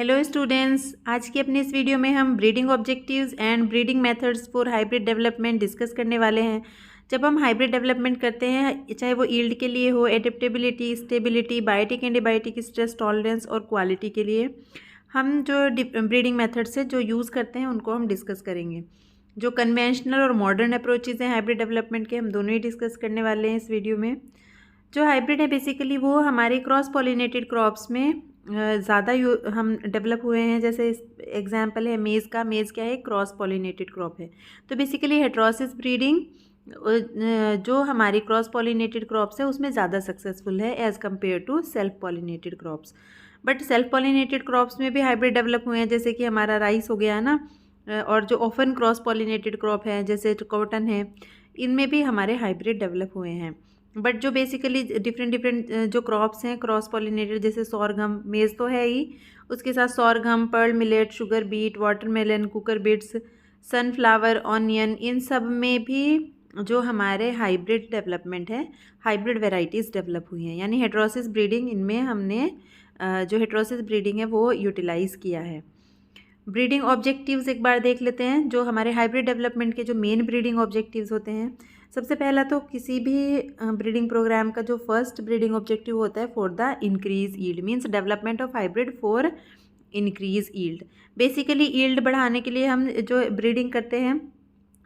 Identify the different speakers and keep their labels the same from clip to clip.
Speaker 1: Hello students, आज की अपनी इस वीडियो में हम breeding objectives and breeding methods for hybrid development discuss करने वाले हैं। जब हम हाइब्रिड डेवलपमेंट करते हैं, चाहे वो यील्ड के लिए हो, adaptability, stability, biotic antibiotic, stress tolerance और क्वालिटी के लिए, हम जो ब्रीडिंग मेथड्स है जो यूज़ करते हैं उनको हम डिस्कस करेंगे। जो कन्वेंशनल और मॉडर्न अप्रोचेज़ हैं हाइब्रिड डेवलपमेंट के, हम दोनों ही डिस्कस करने वाले हैं इस वीडियो में। जो हाइब्रिड है बेसिकली वो हमारे क्रॉस पॉलिनेटेड क्रॉप्स में ज़्यादा हम डेवलप हुए हैं। जैसे एग्जांपल है मेज़ का। मेज़ क्या है? क्रॉस पॉलिनेटेड क्रॉप है। तो बेसिकली हेटेरोसिस ब्रीडिंग जो हमारी क्रॉस पॉलिनेटेड क्रॉप्स है उसमें ज़्यादा सक्सेसफुल है as compare to self pollinated crops. But self pollinated crops में भी हाइब्रिड डेवलप हुए हैं, जैसे कि हमारा राइस हो गया है ना, और जो ऑफन क्रॉस पॉलिनेटेड क्रॉप है जैसे कॉटन है, इनमें भी हमारे हाइब्रिड डेवलप हुए हैं। बट जो बेसिकली डिफरेंट जो क्रॉप्स हैं क्रॉस पॉलिनेटेड, जैसे सोरगम, मेज़ तो है ही, उसके साथ sorghum, pearl millet, sugar beet, watermelon, cucurbits, sunflower, onion, इन सब में भी जो हमारे हाइब्रिड डेवलपमेंट है, हाइब्रिड वेराइटीज़ डेवलप हुई हैं। यानी हेटेरोसिस ब्रीडिंग इनमें हमने जो हेटेरोसिस ब्रीडिंग है वो यूटिलाइज़ किया है। ब्रीडिंग ऑब्जेक्टिव्स एक बार देख लेते हैं। जो हमारे हाइब्रिड डेवलपमेंट के जो मेन ब्रीडिंग ऑब्जेक्टिव्स होते हैं, सबसे पहला तो किसी भी ब्रीडिंग प्रोग्राम का जो फर्स्ट ब्रीडिंग ऑब्जेक्टिव होता है for the increase yield, means development of hybrid for increase yield. Basically yield बढ़ाने के लिए हम जो ब्रीडिंग करते हैं,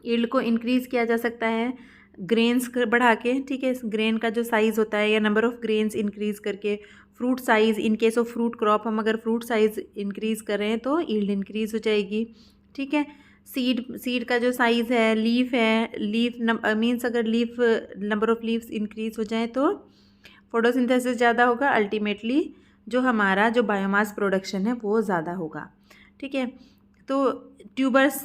Speaker 1: यील्ड को इंक्रीज़ किया जा सकता है ग्रेन्स बढ़ा के, ठीक है, ग्रेन का जो साइज़ होता है या नंबर ऑफ़ ग्रेन्स इंक्रीज़ करके। Fruit size, in case of fruit crop हम अगर फ्रूट साइज़ इंक्रीज़ करें तो यील्ड इंक्रीज़ हो जाएगी, ठीक है। सीड का जो साइज़ है, लीफ है, लीफ मीन्स अगर leaf number of leaves increase हो जाए तो फोटोसिंथेसिस ज़्यादा होगा, अल्टीमेटली जो हमारा जो बायोमास प्रोडक्शन है वो ज़्यादा होगा, ठीक है। तो ट्यूबर्स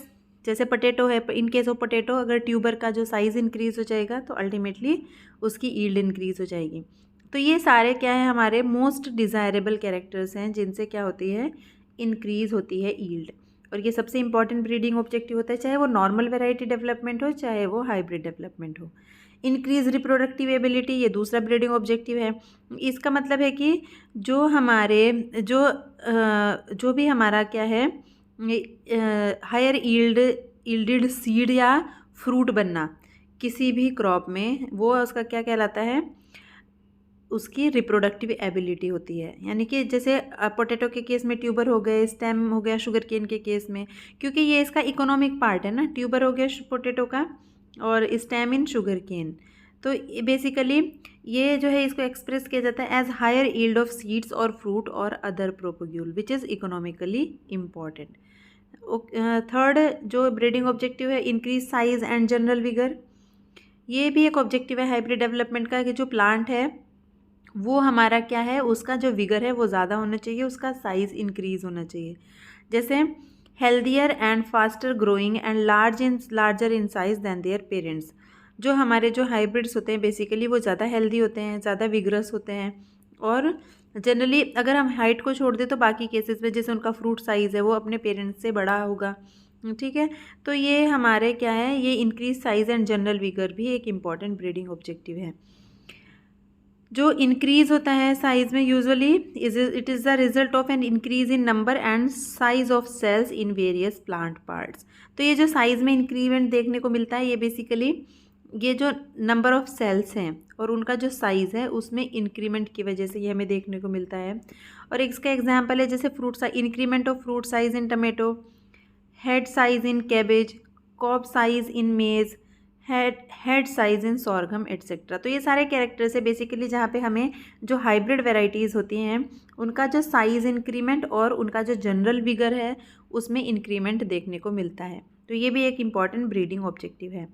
Speaker 1: जैसे पोटैटो है, इन केस ऑफ पोटैटो अगर ट्यूबर का जो साइज़ इंक्रीज़ हो जाएगा तो अल्टीमेटली उसकी यील्ड इंक्रीज़ हो जाएगी। तो ये सारे क्या है, हमारे मोस्ट डिज़ायरेबल कैरेक्टर्स हैं जिनसे क्या होती है, इंक्रीज़ होती है यील्ड। और ये सबसे इंपॉर्टेंट ब्रीडिंग ऑब्जेक्टिव होता है, चाहे वो नॉर्मल वेराइटी डेवलपमेंट हो चाहे वो हाइब्रिड डेवलपमेंट हो। इंक्रीज़ रिप्रोडक्टिव एबिलिटी, ये दूसरा ब्रीडिंग ऑब्जेक्टिव है। इसका मतलब है कि जो हमारे जो भी हमारा क्या है, हायर यील्डेड सीड या फ्रूट बनना किसी भी क्रॉप में, वो उसका क्या कहलाता है, उसकी रिप्रोडक्टिव एबिलिटी होती है। यानी कि जैसे पोटैटो के केस में ट्यूबर हो गए, स्टेम हो गया शुगर केन के केस में, क्योंकि ये इसका इकोनॉमिक पार्ट है ना, ट्यूबर हो गया पोटैटो का और स्टेम इन शुगर केन। तो बेसिकली ये जो है इसको एक्सप्रेस किया जाता है as higher yield of seeds और फ्रूट और other propagule which is economically important. Third जो ब्रीडिंग ऑब्जेक्टिव है, increase size and general vigour. ये भी एक ऑब्जेक्टिव है हाइब्रिड डेवलपमेंट का कि जो प्लांट है वो हमारा क्या है, उसका जो विगर है वो ज़्यादा होना चाहिए, उसका साइज़ इंक्रीज़ होना चाहिए। जैसे healthier and faster growing and larger in size than their parents. जो हमारे जो हाइब्रिड्स होते हैं बेसिकली वो ज़्यादा हेल्दी होते हैं, ज़्यादा विगरस होते हैं, और जनरली अगर हम हाइट को छोड़ दें तो बाकी केसेस में जैसे उनका फ्रूट साइज़ है वो अपने पेरेंट्स से बड़ा होगा, ठीक है। तो ये हमारे क्या है, ये increase size and general vigour भी एक इम्पॉर्टेंट ब्रीडिंग ऑब्जेक्टिव है। जो इंक्रीज़ होता है साइज़ में usually it is the result of an increase in number and size of cells in various plant parts. तो ये जो साइज़ में इंक्रीमेंट देखने को मिलता है, ये बेसिकली ये जो नंबर ऑफ सेल्स हैं और उनका जो साइज़ है उसमें इंक्रीमेंट की वजह से ये हमें देखने को मिलता है। और इसका एग्जांपल है जैसे fruit size, increment of fruit size in tomato, head size in cabbage, cob size in maize, head size in sorghum etcetera. तो ये सारे कैरेक्टर्स है बेसिकली जहाँ पे हमें जो हाइब्रिड वेराइटीज़ होती हैं उनका जो साइज़ इंक्रीमेंट और उनका जो जनरल विगर है उसमें इंक्रीमेंट देखने को मिलता है। तो ये भी एक इम्पॉर्टेंट ब्रीडिंग ऑब्जेक्टिव है।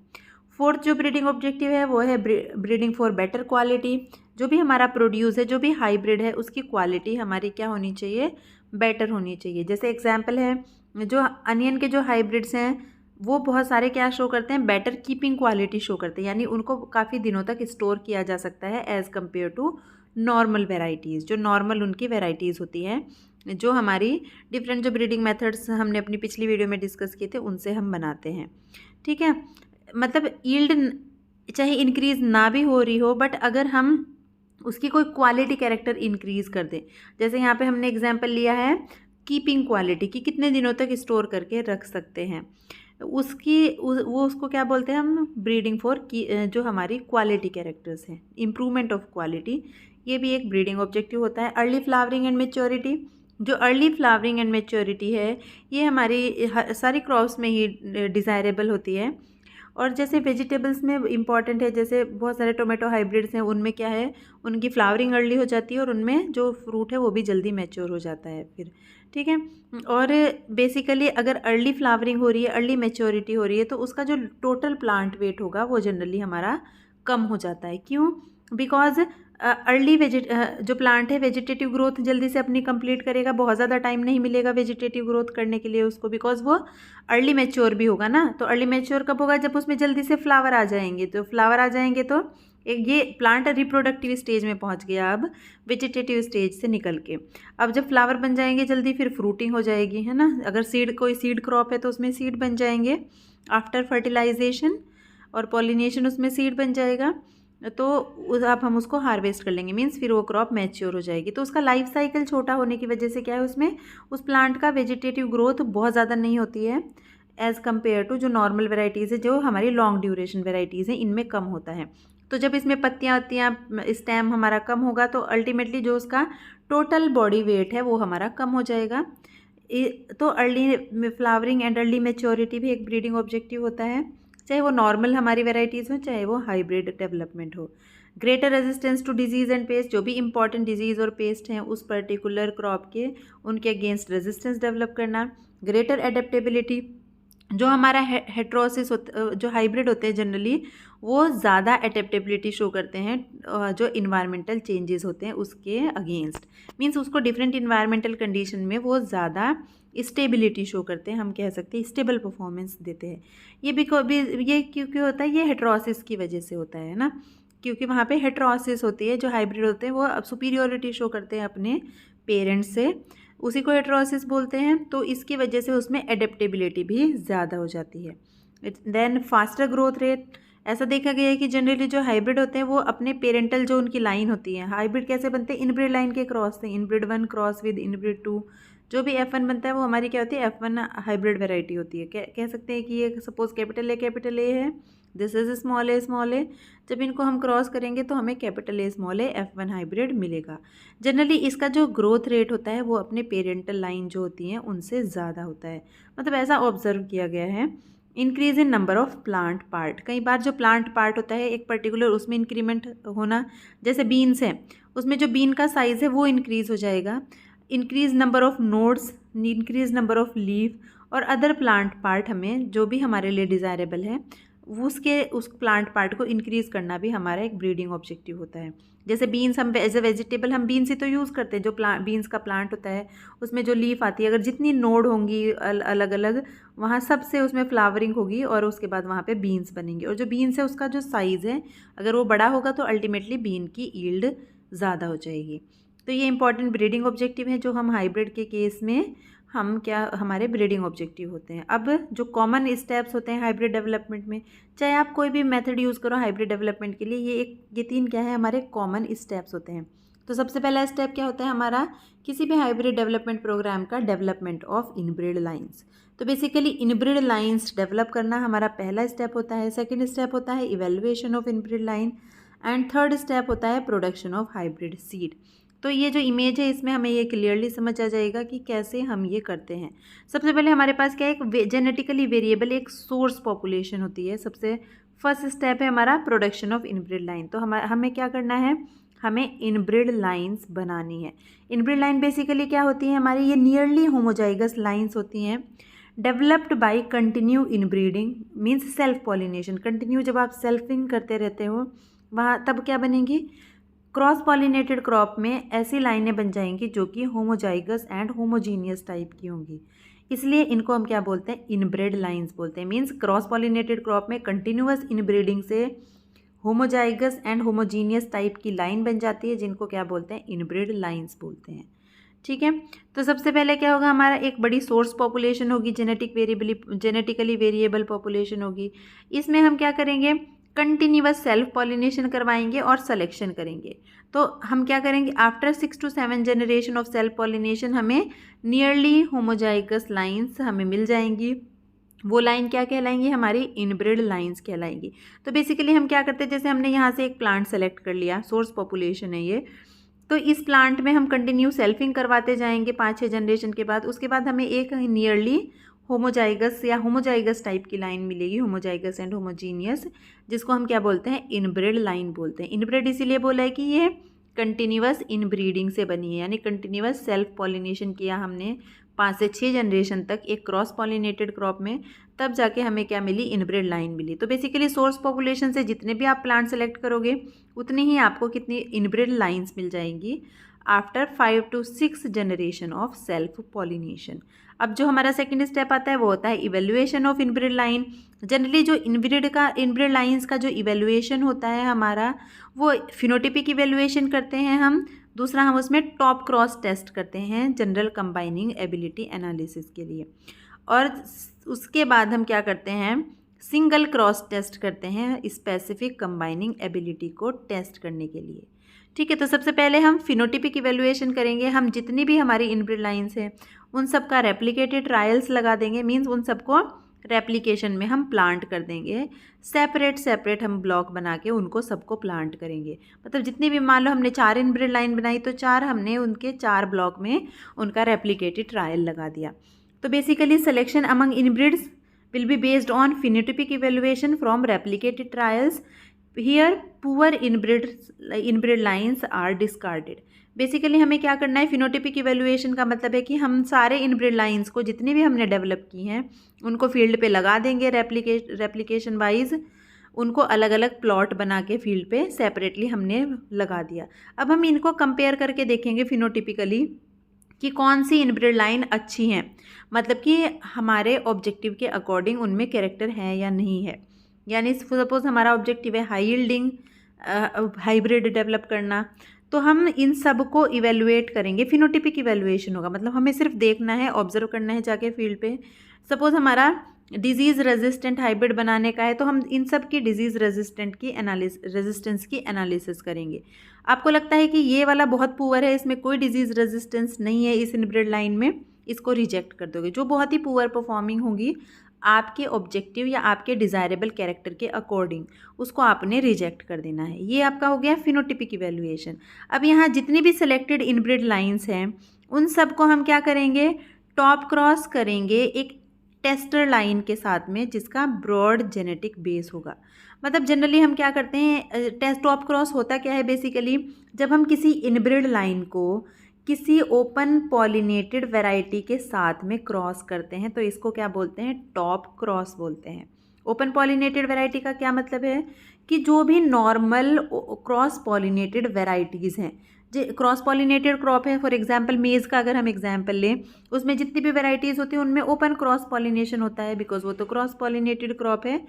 Speaker 1: फोर्थ जो ब्रीडिंग ऑब्जेक्टिव है वो है ब्रीडिंग फॉर बेटर क्वालिटी। जो भी हमारा प्रोड्यूस है, जो भी हाइब्रिड है, उसकी क्वालिटी हमारी क्या होनी चाहिए, बेटर होनी चाहिए। जैसे एग्जाम्पल है जो अनियन के जो हाइब्रिड्स हैं वो बहुत सारे क्या शो करते हैं, बेटर कीपिंग क्वालिटी शो करते हैं, यानी उनको काफ़ी दिनों तक स्टोर किया जा सकता है as compare to normal varieties. जो नॉर्मल उनकी वेराइटीज़ होती हैं, जो हमारी डिफरेंट जो ब्रीडिंग मेथड्स हमने अपनी पिछली वीडियो में डिस्कस किए थे उनसे हम बनाते हैं, ठीक है। मतलब यील्ड चाहे इंक्रीज़ ना भी हो रही हो, बट अगर हम उसकी कोई क्वालिटी कैरेक्टर इंक्रीज़ कर दें, जैसे यहाँ पे हमने एग्जांपल लिया है कीपिंग क्वालिटी की, कितने दिनों तक स्टोर करके रख सकते हैं, वो उसको क्या बोलते हैं हम, ब्रीडिंग फॉर की, जो हमारी क्वालिटी कैरेक्टर्स हैं, इम्प्रूवमेंट ऑफ क्वालिटी, ये भी एक ब्रीडिंग ऑब्जेक्टिव होता है। अर्ली फ्लावरिंग एंड मेच्योरिटी, जो अर्ली फ्लावरिंग एंड मेच्योरिटी है ये हमारी सारी क्रॉप्स में ही डिज़ायरेबल होती है। और जैसे वेजिटेबल्स में इम्पॉर्टेंट है, जैसे बहुत सारे टोमेटो हाइब्रिड्स हैं, उनमें क्या है, उनकी फ्लावरिंग अर्ली हो जाती है और उनमें जो फ्रूट है वो भी जल्दी मैच्योर हो जाता है फिर, ठीक है। और बेसिकली अगर अर्ली फ्लावरिंग हो रही है, अर्ली मैच्योरिटी हो रही है, तो उसका जो टोटल प्लांट वेट होगा वो जनरली हमारा कम हो जाता है। क्यों? बिकॉज अर्ली जो प्लांट है वेजिटेटिव ग्रोथ जल्दी से अपनी कंप्लीट करेगा, बहुत ज़्यादा टाइम नहीं मिलेगा वेजिटेटिव ग्रोथ करने के लिए उसको, बिकॉज वो अर्ली मैच्योर भी होगा ना। तो अर्ली मैच्योर कब होगा? जब उसमें जल्दी से फ्लावर आ जाएंगे। तो फ्लावर आ जाएंगे तो एक ये प्लांट रिप्रोडक्टिव स्टेज में पहुंच गया, अब वेजिटेटिव स्टेज से निकल के। अब जब फ्लावर बन जाएंगे जल्दी, फिर फ्रूटिंग हो जाएगी, है ना। अगर कोई सीड क्रॉप है तो उसमें सीड बन जाएंगे आफ्टर फर्टिलाइजेशन और पॉलिनेशन, उसमें सीड बन जाएगा। तो अब हम उसको हार्वेस्ट कर लेंगे, मीन्स फिर वो क्रॉप मैच्योर हो जाएगी। तो उसका लाइफ साइकिल छोटा होने की वजह से क्या है, उसमें उस प्लांट का वेजिटेटिव ग्रोथ बहुत ज़्यादा नहीं होती है एज़ कम्पेयर टू जो नॉर्मल वेराइटीज़ है, जो हमारी लॉन्ग ड्यूरेशन वेराइटीज़ हैं, इनमें कम होता है। तो जब इसमें पत्तियाँ स्टेम हमारा कम होगा तो अल्टीमेटली जो उसका टोटल बॉडी वेट है वो हमारा कम हो जाएगा। तो early flowering and early maturity भी एक ब्रीडिंग ऑब्जेक्टिव होता है, चाहे वो नॉर्मल हमारी वेराइटीज़ हो, चाहे वो हाइब्रिड डेवलपमेंट हो। Greater resistance to disease and pest, जो भी इंपॉर्टेंट डिजीज़ और पेस्ट हैं उस पर्टिकुलर क्रॉप के, उनके अगेंस्ट रेजिस्टेंस डेवलप करना। ग्रेटर एडेप्टेबिलिटी, जो हमारा हेट्रोसिस जो हाइब्रिड होते हैं जनरली वो ज़्यादा एडेप्टेबिलिटी शो करते हैं जो इन्वायरमेंटल चेंजेस होते हैं उसके अगेंस्ट, मींस उसको डिफरेंट इन्वायरमेंटल कंडीशन में वो ज़्यादा स्टेबिलिटी शो करते हैं, हम कह सकते हैं स्टेबल परफॉर्मेंस देते हैं। ये क्योंकि होता है, ये हेट्रोसिस की वजह से होता है ना, क्योंकि वहाँ पे हेट्रोसिस होती है, जो हाइब्रिड होते हैं वो सुपीरियोरिटी शो करते हैं अपने पेरेंट्स से, उसी को हेट्रोसिस बोलते हैं। तो इसकी वजह से उसमें एडेप्टेबिलिटी भी ज़्यादा हो जाती है। देन फास्टर ग्रोथ रेट, ऐसा देखा गया है कि जनरली जो हाइब्रिड होते हैं वो अपने पेरेंटल जो उनकी लाइन होती है, हाइब्रिड कैसे बनते हैं, इनब्रिड लाइन के क्रॉस से, इनब्रिड 1 क्रॉस विद इनब्रिड 2, जो भी F1 बनता है वो हमारी क्या होती है, F1 हाइब्रिड वेराइटी होती है। कह सकते हैं कि ये सपोज कैपिटल ए है, दिस इज स्मॉल ए, जब इनको हम क्रॉस करेंगे तो हमें capital A small A F1 hybrid मिलेगा। जनरली इसका जो ग्रोथ रेट होता है वो अपने पेरेंटल लाइन जो होती हैं उनसे ज़्यादा होता है, मतलब ऐसा ऑब्जर्व किया गया है। Increase in number of plant part, कई बार जो प्लांट पार्ट होता है एक पर्टिकुलर उसमें इंक्रीमेंट होना, जैसे बीन्स हैं उसमें जो बीन का साइज़ है वो इंक्रीज़ हो जाएगा। Increase number of nodes, increase number of leaf और अदर प्लांट पार्ट, हमें जो भी हमारे लिए डिज़ायरेबल है उस प्लांट पार्ट को इंक्रीज़ करना भी हमारा एक ब्रीडिंग ऑब्जेक्टिव होता है। जैसे बीन्स, हम एज ए वेजिटेबल हम बीन्स ही तो यूज़ करते हैं, जो बीन्स का प्लांट होता है उसमें जो लीफ आती है, अगर जितनी नोड होंगी अलग अलग, वहाँ सबसे उसमें फ्लावरिंग होगी और उसके बाद वहाँ पे बीन्स बनेंगे, और जो बीन्स है उसका जो साइज़ है अगर वो बड़ा होगा तो अल्टीमेटली बीन की ईल्ड ज़्यादा हो जाएगी। तो ये इंपॉर्टेंट ब्रीडिंग ऑब्जेक्टिव है जो हम हाइब्रिड के केस में हमारे ब्रीडिंग ऑब्जेक्टिव होते हैं। अब जो कॉमन स्टेप्स होते हैं हाइब्रिड डेवलपमेंट में, चाहे आप कोई भी मेथड यूज़ करो हाइब्रिड डेवलपमेंट के लिए, ये 3 क्या है हमारे कॉमन स्टेप्स होते हैं। तो सबसे पहला स्टेप क्या होता है हमारा, किसी भी हाइब्रिड डेवलपमेंट प्रोग्राम का डेवलपमेंट ऑफ इनब्रिड लाइन्स। तो बेसिकली इनब्रिड लाइन्स डेवलप करना हमारा पहला स्टेप होता है। सेकेंड स्टेप होता है evaluation of inbred line, and third step होता है प्रोडक्शन ऑफ हाइब्रिड सीड। तो ये जो इमेज है इसमें हमें ये क्लियरली समझ आ जाएगा कि कैसे हम ये करते हैं। सबसे पहले हमारे पास क्या है, एक जेनेटिकली वेरिएबल एक सोर्स पॉपुलेशन होती है। सबसे फर्स्ट स्टेप है हमारा प्रोडक्शन ऑफ इनब्रिड लाइन। तो हमें क्या करना है, हमें इनब्रिड लाइंस बनानी है। इनब्रिड लाइन बेसिकली क्या होती है हमारी, ये नियरली होमोजाइगस लाइंस होती हैं, developed by continue inbreeding, means self pollination. Continue जब आप सेल्फिंग करते रहते हो वहाँ तब क्या बनेगी, क्रॉस पॉलिनेटेड क्रॉप में ऐसी लाइनें बन जाएंगी जो कि होमोजाइगस एंड होमोजीनियस टाइप की होंगी, इसलिए इनको हम क्या बोलते हैं, इनब्रेड लाइंस बोलते हैं। मीन्स क्रॉस पॉलिनेटेड क्रॉप में कंटिन्यूअस इनब्रीडिंग से होमोजाइगस एंड होमोजीनियस टाइप की लाइन बन जाती है, जिनको क्या बोलते हैं, इनब्रेड लाइंस बोलते हैं। ठीक है, तो सबसे पहले क्या होगा हमारा, एक बड़ी सोर्स पॉपुलेशन होगी, जेनेटिकली वेरिएबल पॉपुलेशन होगी। इसमें हम क्या करेंगे, कंटिन्यूअस सेल्फ पॉलिनेशन करवाएंगे और सिलेक्शन करेंगे। तो हम क्या करेंगे, after 6 to 7 generation of self pollination हमें नियरली होमोजाइगस लाइन्स हमें मिल जाएंगी। वो लाइन क्या कहलाएंगी, हमारी इनब्रिड लाइंस कहलाएंगी। तो बेसिकली हम क्या करते हैं, जैसे हमने यहाँ से एक प्लांट सेलेक्ट कर लिया, सोर्स पॉपुलेशन है ये, तो इस प्लांट में हम कंटिन्यू सेल्फिंग करवाते जाएंगे 5-6 जनरेशन के बाद। उसके बाद हमें एक नियरली होमोजाइगस या होमोजाइगस टाइप की लाइन मिलेगी, होमोजाइगस एंड होमोजीनियस, जिसको हम क्या बोलते हैं, इनब्रिड लाइन बोलते हैं। इनब्रिड इसीलिए बोला है कि ये कंटिन्यूअस इनब्रीडिंग से बनी है, यानी कंटिन्यूअस सेल्फ पॉलिनेशन किया हमने 5 से 6 जनरेशन तक एक क्रॉस पॉलिनेटेड क्रॉप में, तब जाके हमें क्या मिली, इनब्रिड लाइन मिली। तो बेसिकली सोर्स पॉपुलेशन से जितने भी आप प्लांट सेलेक्ट करोगे उतनी ही आपको कितनी इनब्रिड लाइन्स मिल जाएंगी after 5 to 6 generation of self pollination. अब जो हमारा सेकंड स्टेप आता है वो होता है evaluation of inbred line. Generally जो इनब्रिड लाइन्स का जो इवेल्युएशन होता है हमारा, वो फिनोटिपिक इवेल्युएशन करते हैं हम। दूसरा हम उसमें टॉप क्रॉस टेस्ट करते हैं जनरल कंबाइनिंग एबिलिटी एनालिसिस के लिए, और उसके बाद हम क्या करते हैं, सिंगल क्रॉस टेस्ट करते हैं स्पेसिफिक कंबाइनिंग एबिलिटी को टेस्ट करने के लिए। ठीक है, तो सबसे पहले हम फिनोटिपिक इवेल्युएशन करेंगे। हम जितनी भी हमारी इनब्रिड लाइन्स हैं उन सब का रेप्लिकेटेड ट्रायल्स लगा देंगे, मीन्स उन सबको रेप्लिकेशन में हम प्लांट कर देंगे। सेपरेट हम ब्लॉक बना के उनको सबको प्लांट करेंगे। मतलब जितनी भी, मान लो हमने 4 इनब्रिड लाइन बनाई तो 4 हमने उनके 4 ब्लॉक में उनका रेप्लिकेटेड ट्रायल लगा दिया। तो basically selection among inbreds will be based on phenotypic evaluation from replicated trials. Here poor inbred lines are discarded. Basically हमें क्या करना है, फिनोटिपिक इवेल्युएशन का मतलब है कि हम सारे इनब्रिड लाइन्स को जितनी भी हमने डेवलप की हैं उनको फील्ड पे लगा देंगे रेप्लिकेशन वाइज, उनको अलग अलग प्लॉट बना के फील्ड पे सेपरेटली हमने लगा दिया। अब हम इनको कंपेयर करके देखेंगे फिनोटिपिकली कि कौन सी इनब्रिड लाइन अच्छी हैं, मतलब कि हमारे ऑब्जेक्टिव के अकॉर्डिंग उनमें कैरेक्टर है या नहीं है। यानी सपोज हमारा ऑब्जेक्टिव है हाई यील्डिंग हाइब्रिड डेवलप करना, तो हम इन सब को इवेलुएट करेंगे। फिनोटिपिक इवेलुएशन होगा, मतलब हमें सिर्फ देखना है, ऑब्जर्व करना है जाके फील्ड पे। सपोज हमारा डिजीज़ रेजिस्टेंट हाइब्रिड बनाने का है, तो हम इन सब की डिजीज़ रेजिस्टेंस की एनालिसिस करेंगे। आपको लगता है कि ये वाला बहुत पुअर है, इसमें कोई डिजीज़ रेजिस्टेंस नहीं है इस इनब्रिड लाइन में, इसको रिजेक्ट कर दोगे। जो बहुत ही पुअर परफॉर्मिंग होगी आपके ऑब्जेक्टिव या आपके डिज़ायरेबल कैरेक्टर के अकॉर्डिंग, उसको आपने रिजेक्ट कर देना है। ये आपका हो गया फिनोटिपिक इवेल्युएशन। अब यहाँ जितनी भी सिलेक्टेड इनब्रिड लाइंस हैं उन सब को हम क्या करेंगे, टॉप क्रॉस करेंगे एक टेस्टर लाइन के साथ में जिसका ब्रॉड जेनेटिक बेस होगा। मतलब जनरली हम क्या करते हैं, टॉप क्रॉस होता क्या है, बेसिकली जब हम किसी इनब्रिड लाइन को किसी ओपन पॉलिनेटेड वैरायटी के साथ में क्रॉस करते हैं तो इसको क्या बोलते हैं, टॉप क्रॉस बोलते हैं। ओपन पॉलिनेटेड वैरायटी का क्या मतलब है कि जो भी नॉर्मल क्रॉस पॉलिनेटेड वैरायटीज़ हैं, जो क्रॉस पॉलिनेटेड क्रॉप है, फॉर एग्जांपल मेज़ का अगर हम एग्जांपल लें, उसमें जितनी भी वैरायटीज़ होती हैं उनमें ओपन क्रॉस पॉलिनेशन होता है, बिकॉज वो तो क्रॉस पॉलिनेटेड क्रॉप है।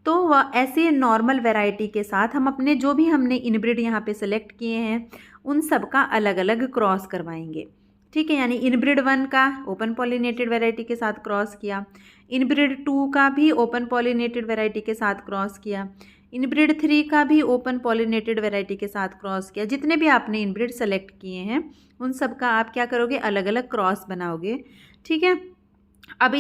Speaker 1: तो ऐसे नॉर्मल वैरायटी के साथ हम अपने जो भी हमने इनब्रिड यहाँ पे सेलेक्ट किए हैं उन सब का अलग अलग क्रॉस करवाएंगे। ठीक है, यानी इनब्रिड 1 का ओपन पॉलिनेटेड वैरायटी के साथ क्रॉस किया, इनब्रिड 2 का भी ओपन पॉलिनेटेड वैरायटी के साथ क्रॉस किया, इनब्रिड 3 का भी ओपन पॉलिनेटेड वैरायटी के साथ क्रॉस किया। जितने भी आपने इनब्रिड सेलेक्ट किए हैं उन सब का आप क्या करोगे, अलग अलग क्रॉस बनाओगे। ठीक है, अब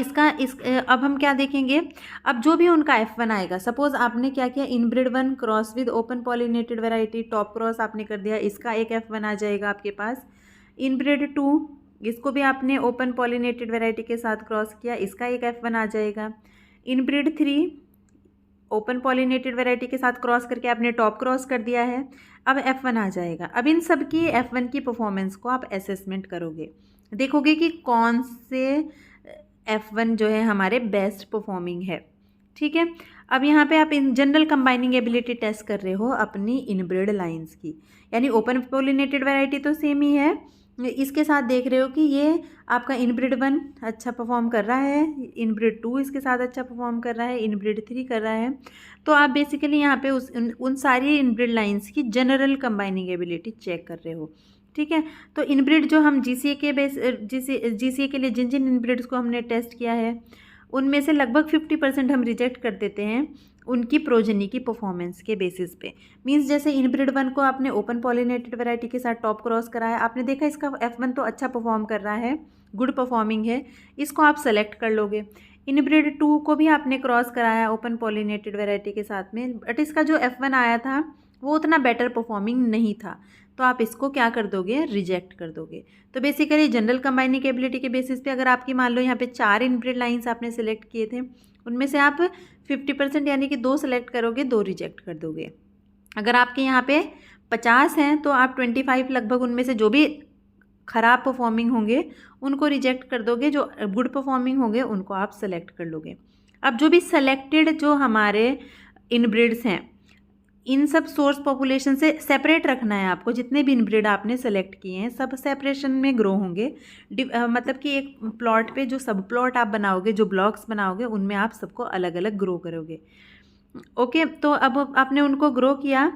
Speaker 1: अब हम क्या देखेंगे, अब जो भी उनका F1 आएगा, सपोज आपने क्या किया, inbred 1 cross with open pollinated variety, top cross आपने कर दिया, इसका एक F1 आ जाएगा आपके पास। इनब्रिड 2 इसको भी आपने ओपन पॉलिनेटेड वैरायटी के साथ क्रॉस किया, इसका एक F1 आ जाएगा। इनब्रिड 3 ओपन पॉलिनेटेड वैरायटी के साथ क्रॉस करके आपने टॉप क्रॉस कर दिया है, अब F1 आ जाएगा। अब इन सब की F1 की परफॉर्मेंस को आप असेसमेंट करोगे, देखोगे कि कौन से F1 जो है हमारे बेस्ट परफॉर्मिंग है। ठीक है, अब यहाँ पे आप in general combining ability test कर रहे हो अपनी इनब्रिड लाइंस की, यानी ओपन पॉलिनेटेड वैरायटी तो सेम ही है, इसके साथ देख रहे हो कि ये आपका इनब्रिड 1 अच्छा परफॉर्म कर रहा है, इनब्रिड 2 इसके साथ अच्छा परफॉर्म कर रहा है, इनब्रिड 3 कर रहा है। तो आप बेसिकली यहाँ पे उन सारी इनब्रिड लाइंस की जनरल कंबाइनिंग एबिलिटी चेक कर रहे हो। ठीक है, तो इनब्रिड जो हम जीसीए के लिए जिन जिन इनब्रिड्स को हमने टेस्ट किया है उनमें से लगभग 50% हम रिजेक्ट कर देते हैं। उनकी प्रोजनी की परफॉर्मेंस के बेसिस पे। मींस जैसे इनब्रिड 1 को आपने ओपन पॉलिनेटेड वैरायटी के साथ टॉप क्रॉस कराया, आपने देखा इसका F1 तो अच्छा परफॉर्म कर रहा है, गुड परफॉर्मिंग है, इसको आप सेलेक्ट कर लोगे। इनब्रिड 2 को भी आपने क्रॉस कराया ओपन पॉलिनेटेड वैरायटी के साथ में, बट इसका जो F1 आया था वो उतना बेटर परफॉर्मिंग नहीं था, तो आप इसको क्या कर दोगे, रिजेक्ट कर दोगे। तो बेसिकली जनरल कंबाइनिंग एबिलिटी के बेसिस पे अगर आपकी मान लो यहाँ पे 4 इनब्रिड लाइंस आपने सेलेक्ट किए थे, उनमें से आप 50% यानी कि 2 सेलेक्ट करोगे, 2 रिजेक्ट कर दोगे। अगर आपके यहाँ पे 50 हैं तो आप 25 लगभग उनमें से जो भी ख़राब परफॉर्मिंग होंगे उनको रिजेक्ट कर दोगे, जो गुड परफॉर्मिंग होंगे उनको आप सेलेक्ट कर लोगे। अब जो भी सेलेक्टेड जो हमारे इनब्रिड्स हैं, इन सब सोर्स पॉपुलेशन से सेपरेट रखना है आपको। जितने भी इनब्रिड आपने सेलेक्ट किए हैं सब सेपरेशन में ग्रो होंगे। मतलब कि एक प्लॉट पे जो सब प्लॉट आप बनाओगे, जो ब्लॉक्स बनाओगे, उनमें आप सबको अलग अलग ग्रो करोगे। ओके, तो अब आपने उनको ग्रो किया,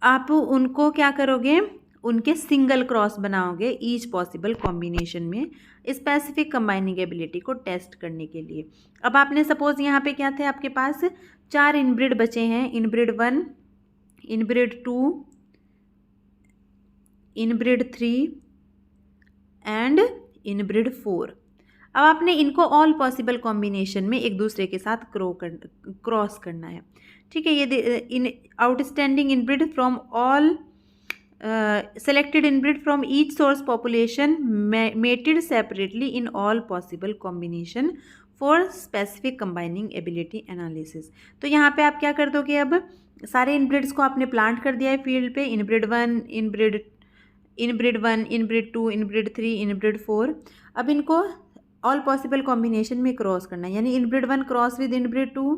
Speaker 1: आप उनको क्या करोगे, उनके सिंगल क्रॉस बनाओगे ईच पॉसिबल कॉम्बिनेशन में, स्पेसिफिक कंबाइनिंग एबिलिटी को टेस्ट करने के लिए। अब आपने सपोज यहाँ पे क्या थे, आपके पास 4 इनब्रिड बचे हैं, inbred 1, inbred 2, inbred 3 and inbred 4। अब आपने इनको ऑल पॉसिबल कॉम्बिनेशन में एक दूसरे के साथ क्रॉस करना है। ठीक है, ये in outstanding inbred from all selected inbred from each source population mated separately in all possible combination for specific combining ability analysis। तो यहाँ पे आप क्या कर दोगे, अब सारे इनब्रिड्स को आपने प्लांट कर दिया है फील्ड पे, inbred 1, inbred 1, inbred 2, inbred 3, inbred 4। अब इनको ऑल पॉसिबल कॉम्बिनेशन में क्रॉस करना है, यानी inbred 1 cross with inbred 2,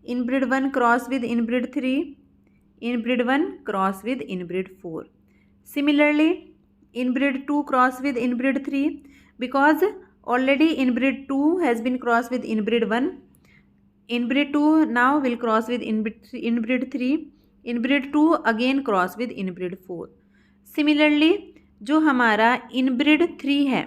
Speaker 1: inbred 1 cross with inbred 3, inbred 1 cross with inbred 4. Similarly, inbred 2 cross with inbred 3, because already inbred 2 has been crossed with inbred 1. Inbred 2 now will cross with inbred 3. Inbred 2 again cross with inbred 4. Similarly, जो हमारा inbred 3 है,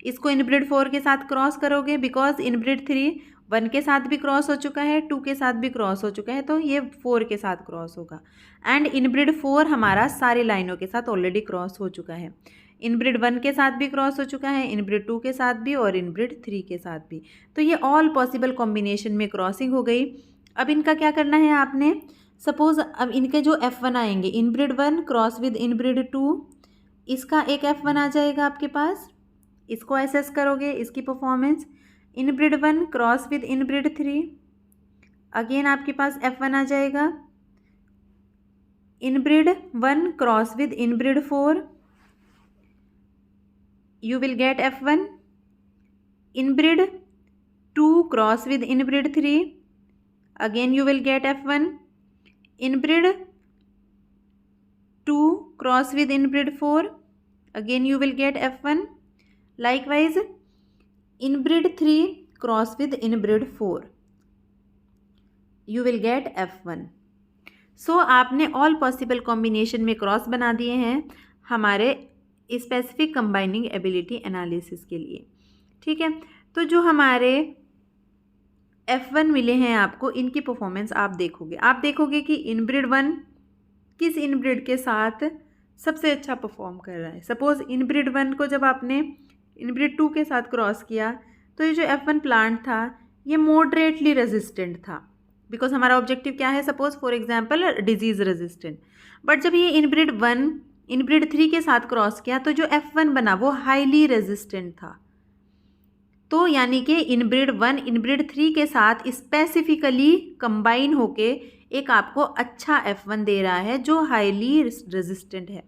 Speaker 1: इसको inbred 4 के साथ cross करोगे, because inbred 3 1 के साथ भी क्रॉस हो चुका है, 2 के साथ भी क्रॉस हो चुका है, तो ये 4 के साथ क्रॉस होगा। एंड इनब्रिड 4 हमारा सारी लाइनों के साथ ऑलरेडी क्रॉस हो चुका है। इनब्रिड 1 के साथ भी क्रॉस हो चुका है, इनब्रिड 2 के साथ भी और इनब्रिड 3 के साथ भी। तो ये ऑल पॉसिबल कॉम्बिनेशन में क्रॉसिंग हो गई। अब इनका क्या करना है आपने, सपोज अब इनके जो F1 आएंगे, इनब्रिड 1 क्रॉस विद इनब्रिड 2, इसका एक F1 आ जाएगा आपके पास, इसको एसेस करोगे इसकी performance. Inbred 1 cross with inbred 3, again आपके पास F1 आ जाएगा। Inbred 1 cross with inbred 4, you will get F1. Inbred 2 cross with inbred 3, again you will get F1. Inbred 2 cross with inbred 4, again you will get F1. Likewise, inbred 3 cross with inbred 4, you will get F1. So आपने all possible combination में cross बना दिए हैं हमारे specific combining ability analysis के लिए। ठीक है, तो जो हमारे F1 मिले हैं आपको, इनकी परफॉर्मेंस आप देखोगे कि इनब्रिड 1 किस इनब्रिड के साथ सबसे अच्छा परफॉर्म कर रहा है। सपोज इनब्रिड 1 को जब आपने इनब्रिड 2 के साथ क्रॉस किया, तो ये जो F1 प्लांट था ये मॉडरेटली रेजिस्टेंट था, बिकॉज हमारा ऑब्जेक्टिव क्या है, suppose for example disease resistant. But जब ये इनब्रिड 1 इनब्रिड 3 के साथ क्रॉस किया, तो जो F1 बना वो हाईली रेजिस्टेंट था। तो यानी कि इनब्रिड 1 इनब्रिड 3 के साथ स्पेसिफिकली कंबाइन होके एक आपको अच्छा F1 दे रहा है जो हाईली रेजिस्टेंट है।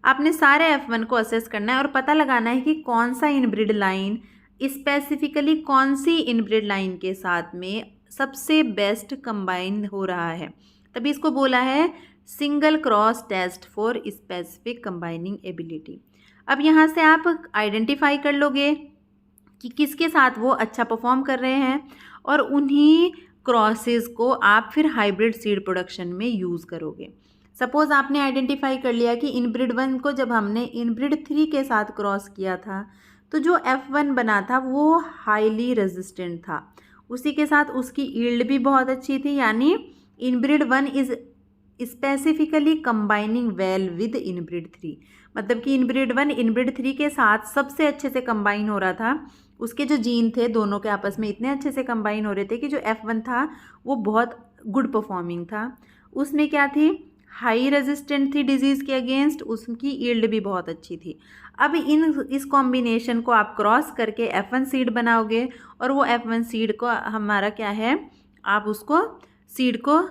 Speaker 1: आपने सारे F1 को असेस करना है और पता लगाना है कि कौन सा इनब्रिड लाइन स्पेसिफिकली कौन सी इनब्रिड लाइन के साथ में सबसे बेस्ट कंबाइन हो रहा है। तभी इसको बोला है single cross test for specific combining ability. अब यहाँ से आप आइडेंटिफाई कर लोगे कि किसके साथ वो अच्छा परफॉर्म कर रहे हैं और उन्हीं क्रॉसेस को आप फिर हाइब्रिड सीड प्रोडक्शन में यूज़ करोगे। सपोज आपने आइडेंटिफाई कर लिया कि इनब्रिड 1 को जब हमने इनब्रिड 3 के साथ क्रॉस किया था, तो जो F1 बना था वो हाईली रेजिस्टेंट था, उसी के साथ उसकी ईल्ड भी बहुत अच्छी थी, यानी inbreed 1 is specifically combining well with inbreed 3, मतलब कि इनब्रीड 1 इनब्रीड 3 के साथ सबसे अच्छे से कंबाइन हो रहा था। उसके जो जीन थे दोनों के आपस में इतने अच्छे से कंबाइन हो रहे थे कि जो F1 था वो बहुत गुड परफॉर्मिंग था। उसमें क्या थी, हाई रेजिस्टेंट थी डिजीज़ के अगेंस्ट, उसकी ईल्ड भी बहुत अच्छी थी। अब इस कॉम्बिनेशन को आप क्रॉस करके F1 सीड बनाओगे और वो F1 सीड को हमारा क्या है, आप उसको सीड को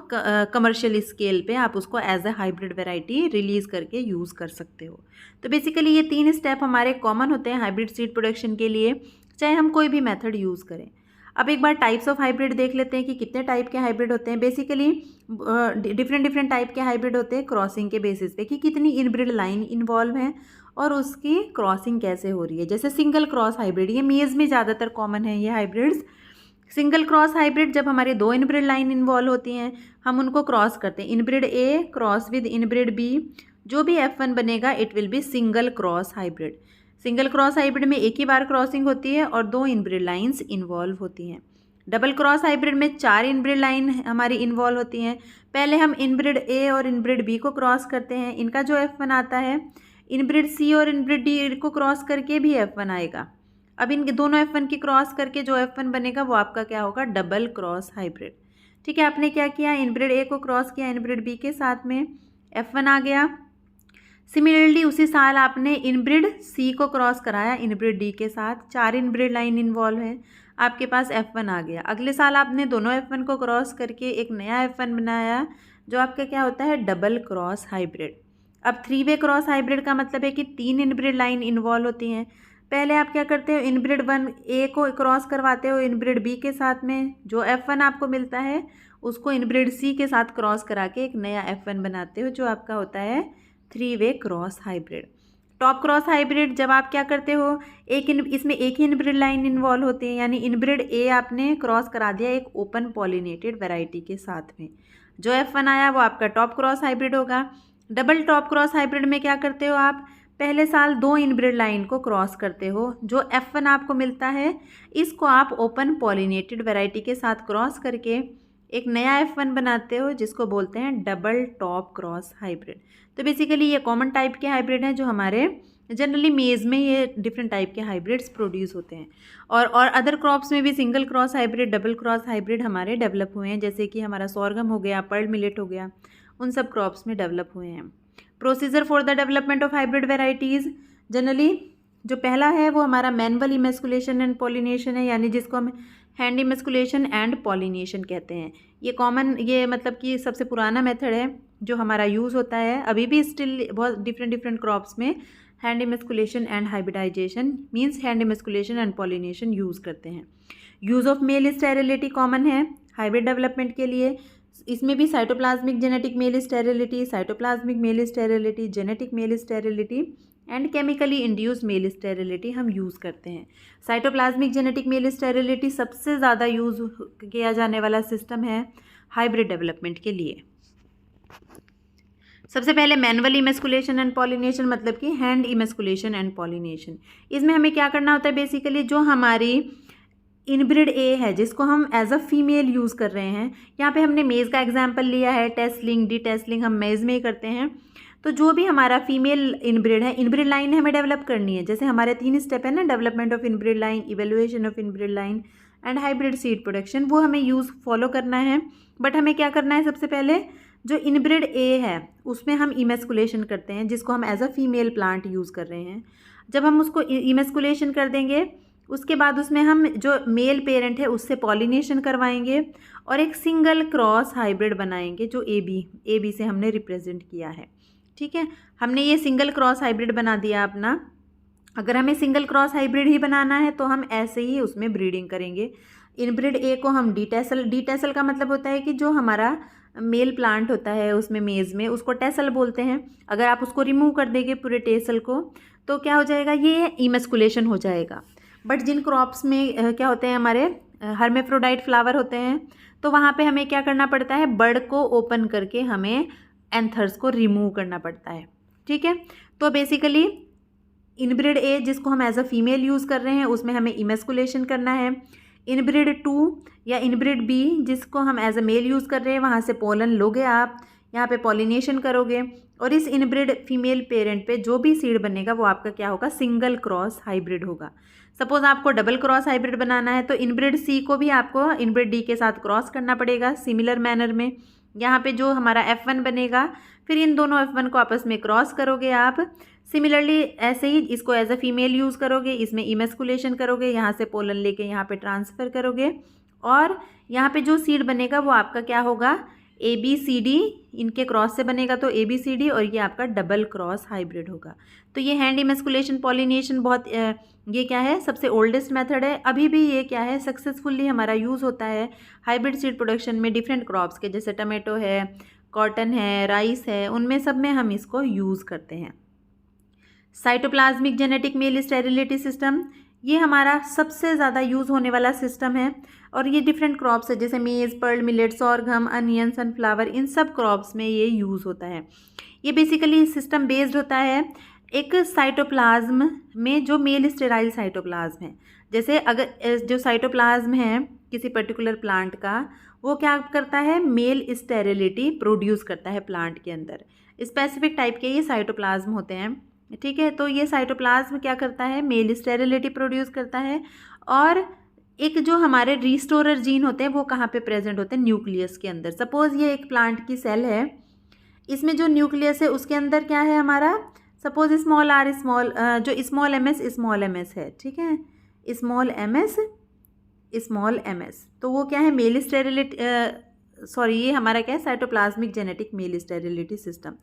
Speaker 1: कमर्शियल स्केल पे आप उसको as a hybrid variety release करके यूज़ कर सकते हो। तो बेसिकली ये 3 स्टेप हमारे कॉमन होते हैं हाइब्रिड सीड प्रोडक्शन के लिए, चाहे हम कोई भी मेथड यूज़ करें। अब एक बार टाइप्स ऑफ हाइब्रिड देख लेते हैं कि कितने टाइप के हाइब्रिड होते हैं। बेसिकली डिफरेंट टाइप के हाइब्रिड होते हैं क्रॉसिंग के बेसिस पे कि कितनी इनब्रिड लाइन इन्वॉल्व है और उसकी क्रॉसिंग कैसे हो रही है। जैसे सिंगल क्रॉस हाइब्रिड, ये मेज़ में ज़्यादातर कॉमन है ये हाइब्रिड्स। सिंगल क्रॉस हाइब्रिड जब हमारे 2 इनब्रिड लाइन इन्वॉल्व होती हैं, हम उनको क्रॉस करते हैं, inbred A cross with inbred B, जो भी F1 बनेगा it will be single cross hybrid. Single cross hybrid में एक ही बार क्रॉसिंग होती है और 2 इनब्रिड लाइंस इन्वॉल्व होती हैं। डबल क्रॉस हाइब्रिड में 4 इनब्रिड लाइन हमारी इन्वॉल्व होती हैं। पहले हम इनब्रिड ए और इनब्रिड बी को क्रॉस करते हैं, इनका जो F1 आता है, इनब्रिड सी और इनब्रिड डी को क्रॉस करके भी F1 आएगा। अब इन दोनों F1 की क्रॉस करके जो F1 बनेगा वो आपका क्या होगा, डबल क्रॉस हाइब्रिड। ठीक है, आपने क्या किया, इनब्रिड ए को क्रॉस किया इनब्रिड बी के साथ में, F1 आ गया। सिमिलरली उसी साल आपने इनब्रिड सी को क्रॉस कराया इनब्रिड डी के साथ, 4 इनब्रिड लाइन इन्वॉल्व है, आपके पास F1 आ गया। अगले साल आपने दोनों F1 को क्रॉस करके एक नया F1 बनाया जो आपका क्या होता है, डबल क्रॉस हाइब्रिड। अब 3 वे क्रॉस हाइब्रिड का मतलब है कि 3 इनब्रिड लाइन इन्वॉल्व होती हैं। पहले आप क्या करते हो, इनब्रिड 1 ए को क्रॉस करवाते हो इनब्रिड बी के साथ में, जो F1 आपको मिलता है उसको इनब्रिड सी के साथ क्रॉस करा के एक नया F1 बनाते हो जो आपका होता है 3 way cross hybrid. Top cross hybrid जब आप क्या करते हो, इसमें एक ही इनब्रिड लाइन इन्वॉल्व होती है, यानी इनब्रिड ए आपने क्रॉस करा दिया एक ओपन पॉलिनेटेड वैरायटी के साथ में, जो F1 आया वो आपका टॉप क्रॉस हाइब्रिड होगा। डबल टॉप क्रॉस हाइब्रिड में क्या करते हो आप, पहले साल 2 इनब्रिड लाइन को क्रॉस करते हो, जो F1 आपको मिलता है इसको आप ओपन पॉलिनेटेड वैरायटी के साथ क्रॉस करके एक नया F1 बनाते हो जिसको बोलते हैं डबल टॉप क्रॉस हाइब्रिड। तो बेसिकली ये कॉमन टाइप के हाइब्रिड हैं जो हमारे जनरली मेज़ में ये डिफरेंट टाइप के हाइब्रिड्स प्रोड्यूस होते हैं। और अदर क्रॉप्स में भी single cross hybrid, double cross hybrid हमारे डेवलप हुए हैं, जैसे कि हमारा सोरगम हो गया, पर्ल मिलेट हो गया, उन सब क्रॉप्स में डेवलप हुए हैं। Procedure for the development of hybrid varieties, generally जो पहला है वो हमारा मैनुअल इमेस्कुलेशन एंड पॉलिनेशन है, यानी जिसको हम हैंड इमेस्कुलेशन एंड पॉलिनेशन कहते हैं। ये कॉमन, ये मतलब कि सबसे पुराना मेथड है जो हमारा यूज़ होता है, अभी भी स्टिल बहुत डिफरेंट क्रॉप्स में hand emasculation and hybridization means hand emasculation and pollination use करते हैं। Use of male sterility common है हाइब्रिड डेवलपमेंट के लिए, इसमें भी cytoplasmic genetic male sterility, cytoplasmic male sterility, genetic male sterility and chemically induced male sterility हम use करते हैं। साइटोप्लाज्मिक जेनेटिक मेल स्टेरिलिटी सबसे ज़्यादा यूज़ किया जाने वाला सिस्टम है हाइब्रिड डेवलपमेंट के लिए। सबसे पहले मैनुअल इमेस्कुलेशन एंड पॉलिनेशन, मतलब कि हैंड इमेस्कुलेशन एंड पॉलिनेशन। इसमें हमें क्या करना होता है, बेसिकली जो हमारी इनब्रिड ए है जिसको हम एज अ फीमेल यूज़ कर रहे हैं, यहाँ पे हमने मेज़ का एग्जांपल लिया है, टेस्लिंग डी टेस्लिंग हम मेज़ में ही करते हैं। तो जो भी हमारा फीमेल इनब्रिड है, इनब्रिड लाइन हमें डेवलप करनी है, जैसे हमारे 3 स्टेप है ना, development of inbred line, evaluation of inbred line and hybrid seed production, वो हमें फॉलो करना है। बट हमें क्या करना है, सबसे पहले जो इनब्रिड ए है उसमें हम इमेस्कुलेशन करते हैं, जिसको हम as a female plant use कर रहे हैं। जब हम उसको इमेस्कुलेशन कर देंगे उसके बाद उसमें हम जो मेल पेरेंट है उससे पॉलिनेशन करवाएंगे और एक सिंगल क्रॉस हाइब्रिड बनाएंगे जो ए बी से हमने रिप्रेजेंट किया है। ठीक है, हमने ये सिंगल क्रॉस हाइब्रिड बना दिया अपना। अगर हमें सिंगल क्रॉस हाइब्रिड ही बनाना है तो हम ऐसे ही उसमें ब्रीडिंग करेंगे। इनब्रिड ए को हम डी टेसल का मतलब होता है कि जो हमारा मेल प्लांट होता है उसमें मेज़ में, उसको टेसल बोलते हैं। अगर आप उसको रिमूव कर देंगे पूरे टेसल को तो क्या हो जाएगा, ये इमेस्कुलेशन हो जाएगा। बट जिन क्रॉप्स में क्या होते हैं, हमारे हर्मेफ्रोडाइट फ्लावर होते हैं, तो वहाँ पे हमें क्या करना पड़ता है, बड को ओपन करके हमें एंथर्स को रिमूव करना पड़ता है। ठीक है, तो बेसिकली इनब्रिड ए जिसको हम एज अ फीमेल यूज़ कर रहे हैं उसमें हमें इमेस्कुलेशन करना है। इनब्रिड 2 या इनब्रिड बी जिसको हम एज अ मेल यूज़ कर रहे हैं, वहाँ से पोलन लोगे आप, यहाँ पे पॉलिनेशन करोगे और इस इनब्रिड फीमेल पेरेंट पे जो भी सीड बनेगा वो आपका क्या होगा, सिंगल क्रॉस हाइब्रिड होगा। सपोज आपको डबल क्रॉस हाइब्रिड बनाना है तो इनब्रिड सी को भी आपको इनब्रिड डी के साथ क्रॉस करना पड़ेगा सिमिलर मैनर में। यहाँ पे जो हमारा F1 बनेगा, फिर इन दोनों F1 को आपस में क्रॉस करोगे आप। सिमिलरली ऐसे ही इसको एज अ फीमेल यूज़ करोगे, इसमें इमेस्कुलेशन करोगे, यहाँ से पोलन लेके यहाँ पे ट्रांसफ़र करोगे और यहाँ पे जो सीड बनेगा वो आपका क्या होगा, ABCD इनके क्रॉस से बनेगा तो ABCD और ये आपका डबल क्रॉस हाइब्रिड होगा। तो ये हैंड इमेस्कुलेशन पॉलिनेशन बहुत ये क्या है, सबसे ओल्डेस्ट मेथड है। अभी भी ये क्या है, सक्सेसफुली हमारा यूज़ होता है हाइब्रिड सीड प्रोडक्शन में डिफरेंट क्रॉप्स के, जैसे टमाटो है, कॉटन है, राइस है, उनमें सब में हम इसको यूज़ करते हैं। Cytoplasmic genetic male sterility system, ये हमारा सबसे ज़्यादा यूज़ होने वाला सिस्टम है और ये डिफरेंट क्रॉप्स है जैसे मेज़, पर्ल, मिलेट, सॉरगम, अनियन, सनफ्लावर, इन सब क्रॉप्स में ये यूज़ होता है। ये बेसिकली सिस्टम बेस्ड होता है एक साइटोप्लाज्म में जो मेल स्टेराइल साइटोप्लाज्म है। जैसे अगर जो साइटोप्लाज्म है किसी पर्टिकुलर प्लांट का, वो क्या करता है, मेल स्टेरिलिटी प्रोड्यूस करता है प्लांट के अंदर। स्पेसिफिक टाइप के ये साइटोप्लाज्म होते हैं, ठीक है। तो ये साइटोप्लाज्म क्या करता है, मेल स्टेरिलिटी प्रोड्यूस करता है। और एक जो हमारे रिस्टोरर जीन होते हैं वो कहाँ पे प्रेजेंट होते हैं, न्यूक्लियस के अंदर। सपोज़ ये एक प्लांट की सेल है, इसमें जो न्यूक्लियस है उसके अंदर क्या है हमारा, सपोज स्मॉल आर जो स्मॉल एम एस है, ठीक है, स्मॉल एम एस, तो वो क्या है, मेल स्टेरिलिटी ये हमारा क्या है, cytoplasmic genetic male sterility system.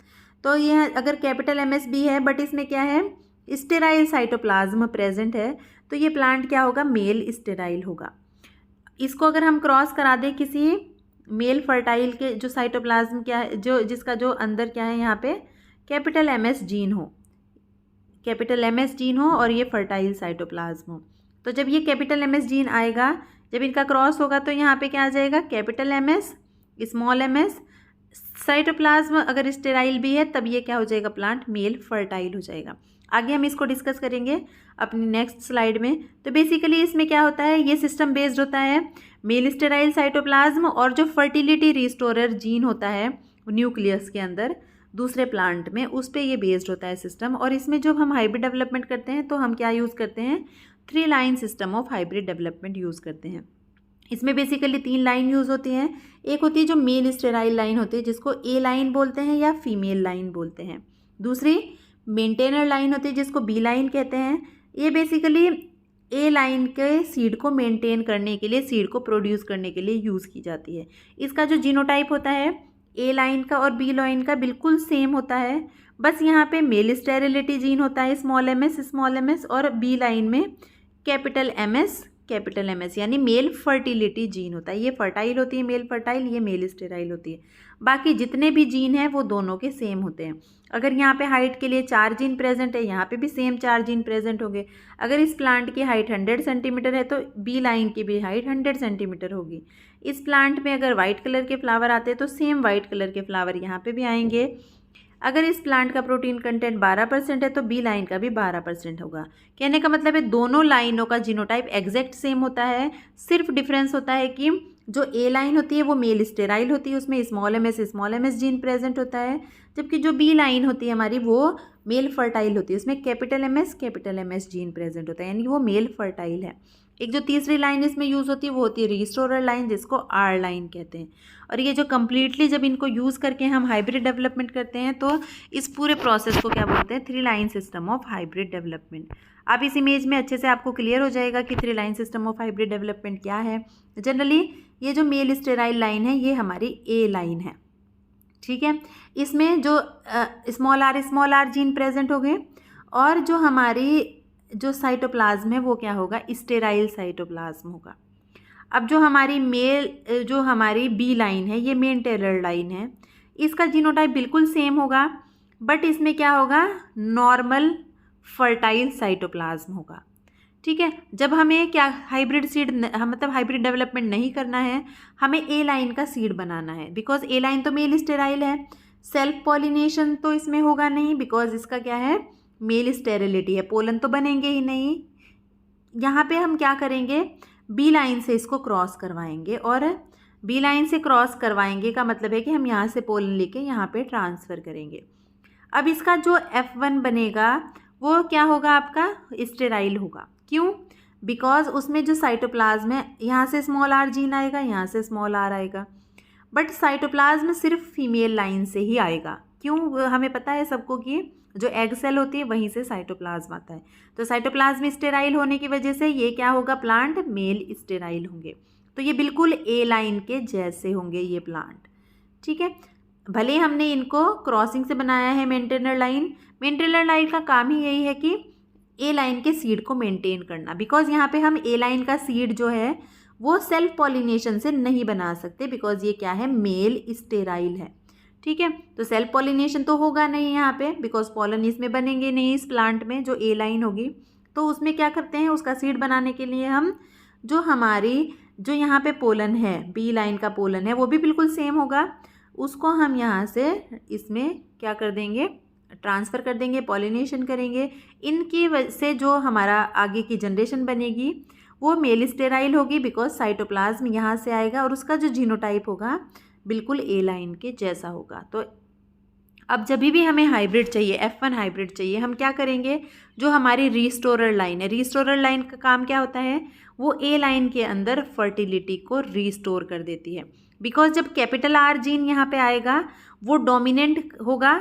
Speaker 1: तो ये अगर कैपिटल MS भी है बट इसमें क्या है, स्टेराइल साइटोप्लाज्म प्रेजेंट है, तो ये प्लांट क्या होगा, मेल स्टेराइल होगा। इसको अगर हम क्रॉस करा दें किसी मेल फर्टाइल के जो साइटोप्लाज्म क्या है, जो जिसका जो अंदर क्या है यहाँ पे कैपिटल MS जीन हो और ये फर्टाइल साइटोप्लाज्म हो, तो जब ये कैपिटल MS जीन आएगा, जब इनका क्रॉस होगा तो यहाँ पे क्या आ जाएगा, capital MS, small MS। Cytoplasm अगर स्टेराइल भी है तब ये क्या हो जाएगा, प्लांट मेल फर्टाइल हो जाएगा। आगे हम इसको डिस्कस करेंगे अपनी नेक्स्ट स्लाइड में। तो बेसिकली इसमें क्या होता है, ये सिस्टम बेस्ड होता है मेल स्टेराइल साइटोप्लाज्म और जो फर्टिलिटी रिस्टोरर जीन होता है न्यूक्लियस के अंदर दूसरे प्लांट में, उस पर ये बेस्ड होता है सिस्टम। और इसमें जब हम हाइब्रिड डेवलपमेंट करते हैं तो हम क्या यूज़ करते हैं, 3 line system of hybrid development use करते हैं। इसमें बेसिकली 3 लाइन यूज़ होती हैं। एक होती है जो मेल स्टेराइल लाइन होती है जिसको A लाइन बोलते हैं या फीमेल लाइन बोलते हैं। दूसरी मेंटेनर लाइन होती है जिसको B लाइन कहते हैं। ये बेसिकली A लाइन के सीड को मेंटेन करने के लिए, सीड को प्रोड्यूस करने के लिए यूज़ की जाती है। इसका जो जीनोटाइप होता है A लाइन का और B लाइन का बिल्कुल सेम होता है, बस यहाँ पे मेल स्टेरिलिटी जीन होता है स्मॉल एम एस और B लाइन में कैपिटल एम एस यानी मेल फर्टिलिटी जीन होता है। ये फर्टाइल होती है मेल फर्टाइल, ये मेल स्टेराइल होती है। बाकी जितने भी जीन हैं वो दोनों के सेम होते हैं। अगर यहाँ पे हाइट के लिए 4 जीन प्रेजेंट है, यहाँ पे भी सेम 4 जीन प्रेजेंट होंगे। अगर इस प्लांट की हाइट 100 सेंटीमीटर है तो B लाइन की भी हाइट 100 सेंटीमीटर होगी। इस प्लांट में अगर वाइट कलर के फ्लावर आते हैं तो सेम वाइट कलर के फ्लावर यहाँ पे भी आएंगे। अगर इस प्लांट का प्रोटीन कंटेंट 12% है तो B लाइन का भी 12% होगा। कहने का मतलब है दोनों लाइनों का जीनोटाइप एग्जैक्ट सेम होता है, सिर्फ डिफरेंस होता है कि जो A लाइन होती है वो मेल स्टेराइल होती है, उसमें small M S gene present होता है, जबकि जो B लाइन होती है हमारी वो मेल फर्टाइल होती है, उसमें capital M S gene present होता है, यानी वो मेल फर्टाइल है। एक जो तीसरी लाइन इसमें यूज़ होती है वो होती है रिस्टोरर लाइन, जिसको R लाइन कहते हैं। और ये जो कम्प्लीटली जब इनको यूज़ करके हम हाइब्रिड डेवलपमेंट करते हैं तो इस पूरे प्रोसेस को क्या बोलते हैं, 3 line system of hybrid development. अब इस इमेज में अच्छे से आपको क्लियर हो जाएगा कि 3 line system of hybrid development क्या है। जनरली ये जो मेल स्टेराइल लाइन है ये हमारी A लाइन है, ठीक है। इसमें जो स्मॉल आर जीन प्रेजेंट हो गए और जो हमारी जो साइटोप्लाज्म है वो क्या होगा, स्टेराइल साइटोप्लाज्म होगा। अब जो हमारी B लाइन है ये मेंटेनर लाइन है, इसका जीनोटाइप बिल्कुल सेम होगा, बट इसमें क्या होगा, नॉर्मल फर्टाइल साइटोप्लाज्म होगा, ठीक है। जब हमें क्या हाइब्रिड सीड मतलब हाइब्रिड डेवलपमेंट नहीं करना है, हमें A लाइन का सीड बनाना है, बिकॉज A लाइन तो मेल स्टेराइल है। सेल्फ पॉलिनेशन तो इसमें होगा नहीं बिकॉज इसका क्या है, मेल स्टेरिलिटी है, पोलन तो बनेंगे ही नहीं। यहाँ पे हम क्या करेंगे, बी लाइन से इसको क्रॉस करवाएंगे, और बी लाइन से क्रॉस करवाएंगे का मतलब है कि हम यहाँ से पोलन लेके यहाँ पे ट्रांसफ़र करेंगे। अब इसका जो F1 बनेगा वो क्या होगा, आपका स्टेराइल होगा। क्यों? बिकॉज उसमें जो साइटोप्लाज्म है, यहाँ से स्मॉल आर जीन आएगा, यहाँ से स्मॉल आर आएगा, बट साइटोप्लाज्म सिर्फ फीमेल लाइन से ही आएगा। क्यों? हमें पता है सबको कि जो एग सेल होती है वहीं से साइटोप्लाज्म आता है। तो साइटोप्लाज्म स्टेराइल होने की वजह से ये क्या होगा, प्लांट मेल स्टेराइल होंगे। तो ये बिल्कुल ए लाइन के जैसे होंगे ये प्लांट, ठीक है। भले हमने इनको क्रॉसिंग से बनाया है मेंटेनर लाइन, मेंटेनर लाइन का काम ही यही है कि ए लाइन के सीड को मेंटेन करना, बिकॉज यहाँ पे हम ए लाइन का सीड जो है वो सेल्फ पॉलिनेशन से नहीं बना सकते, बिकॉज ये क्या है, मेल स्टेराइल है, ठीक है। तो सेल्फ पॉलिनेशन तो होगा नहीं यहाँ पे, बिकॉज पॉलन इसमें बनेंगे नहीं इस प्लांट में जो ए लाइन होगी। तो उसमें क्या करते हैं, उसका सीड बनाने के लिए हम जो हमारी जो यहाँ पे पोलन है, बी लाइन का पोलन है, वो भी बिल्कुल सेम होगा, उसको हम यहाँ से इसमें क्या कर देंगे, ट्रांसफ़र कर देंगे, पॉलिनेशन करेंगे। इनकी वजह से जो हमारा आगे की जनरेशन बनेगी वो मेल स्टेराइल होगी, बिकॉज साइटोप्लाज्म यहाँ से आएगा और उसका जो जीनोटाइप होगा बिल्कुल ए लाइन के जैसा होगा। तो अब जब भी हमें हाइब्रिड चाहिए, F1 हाइब्रिड चाहिए, हम क्या करेंगे, जो हमारी रिस्टोरर लाइन है, रिस्टोरर लाइन का काम क्या होता है, वो ए लाइन के अंदर फर्टिलिटी को रिस्टोर कर देती है। बिकॉज जब कैपिटल आर जीन यहाँ पे आएगा वो डोमिनेंट होगा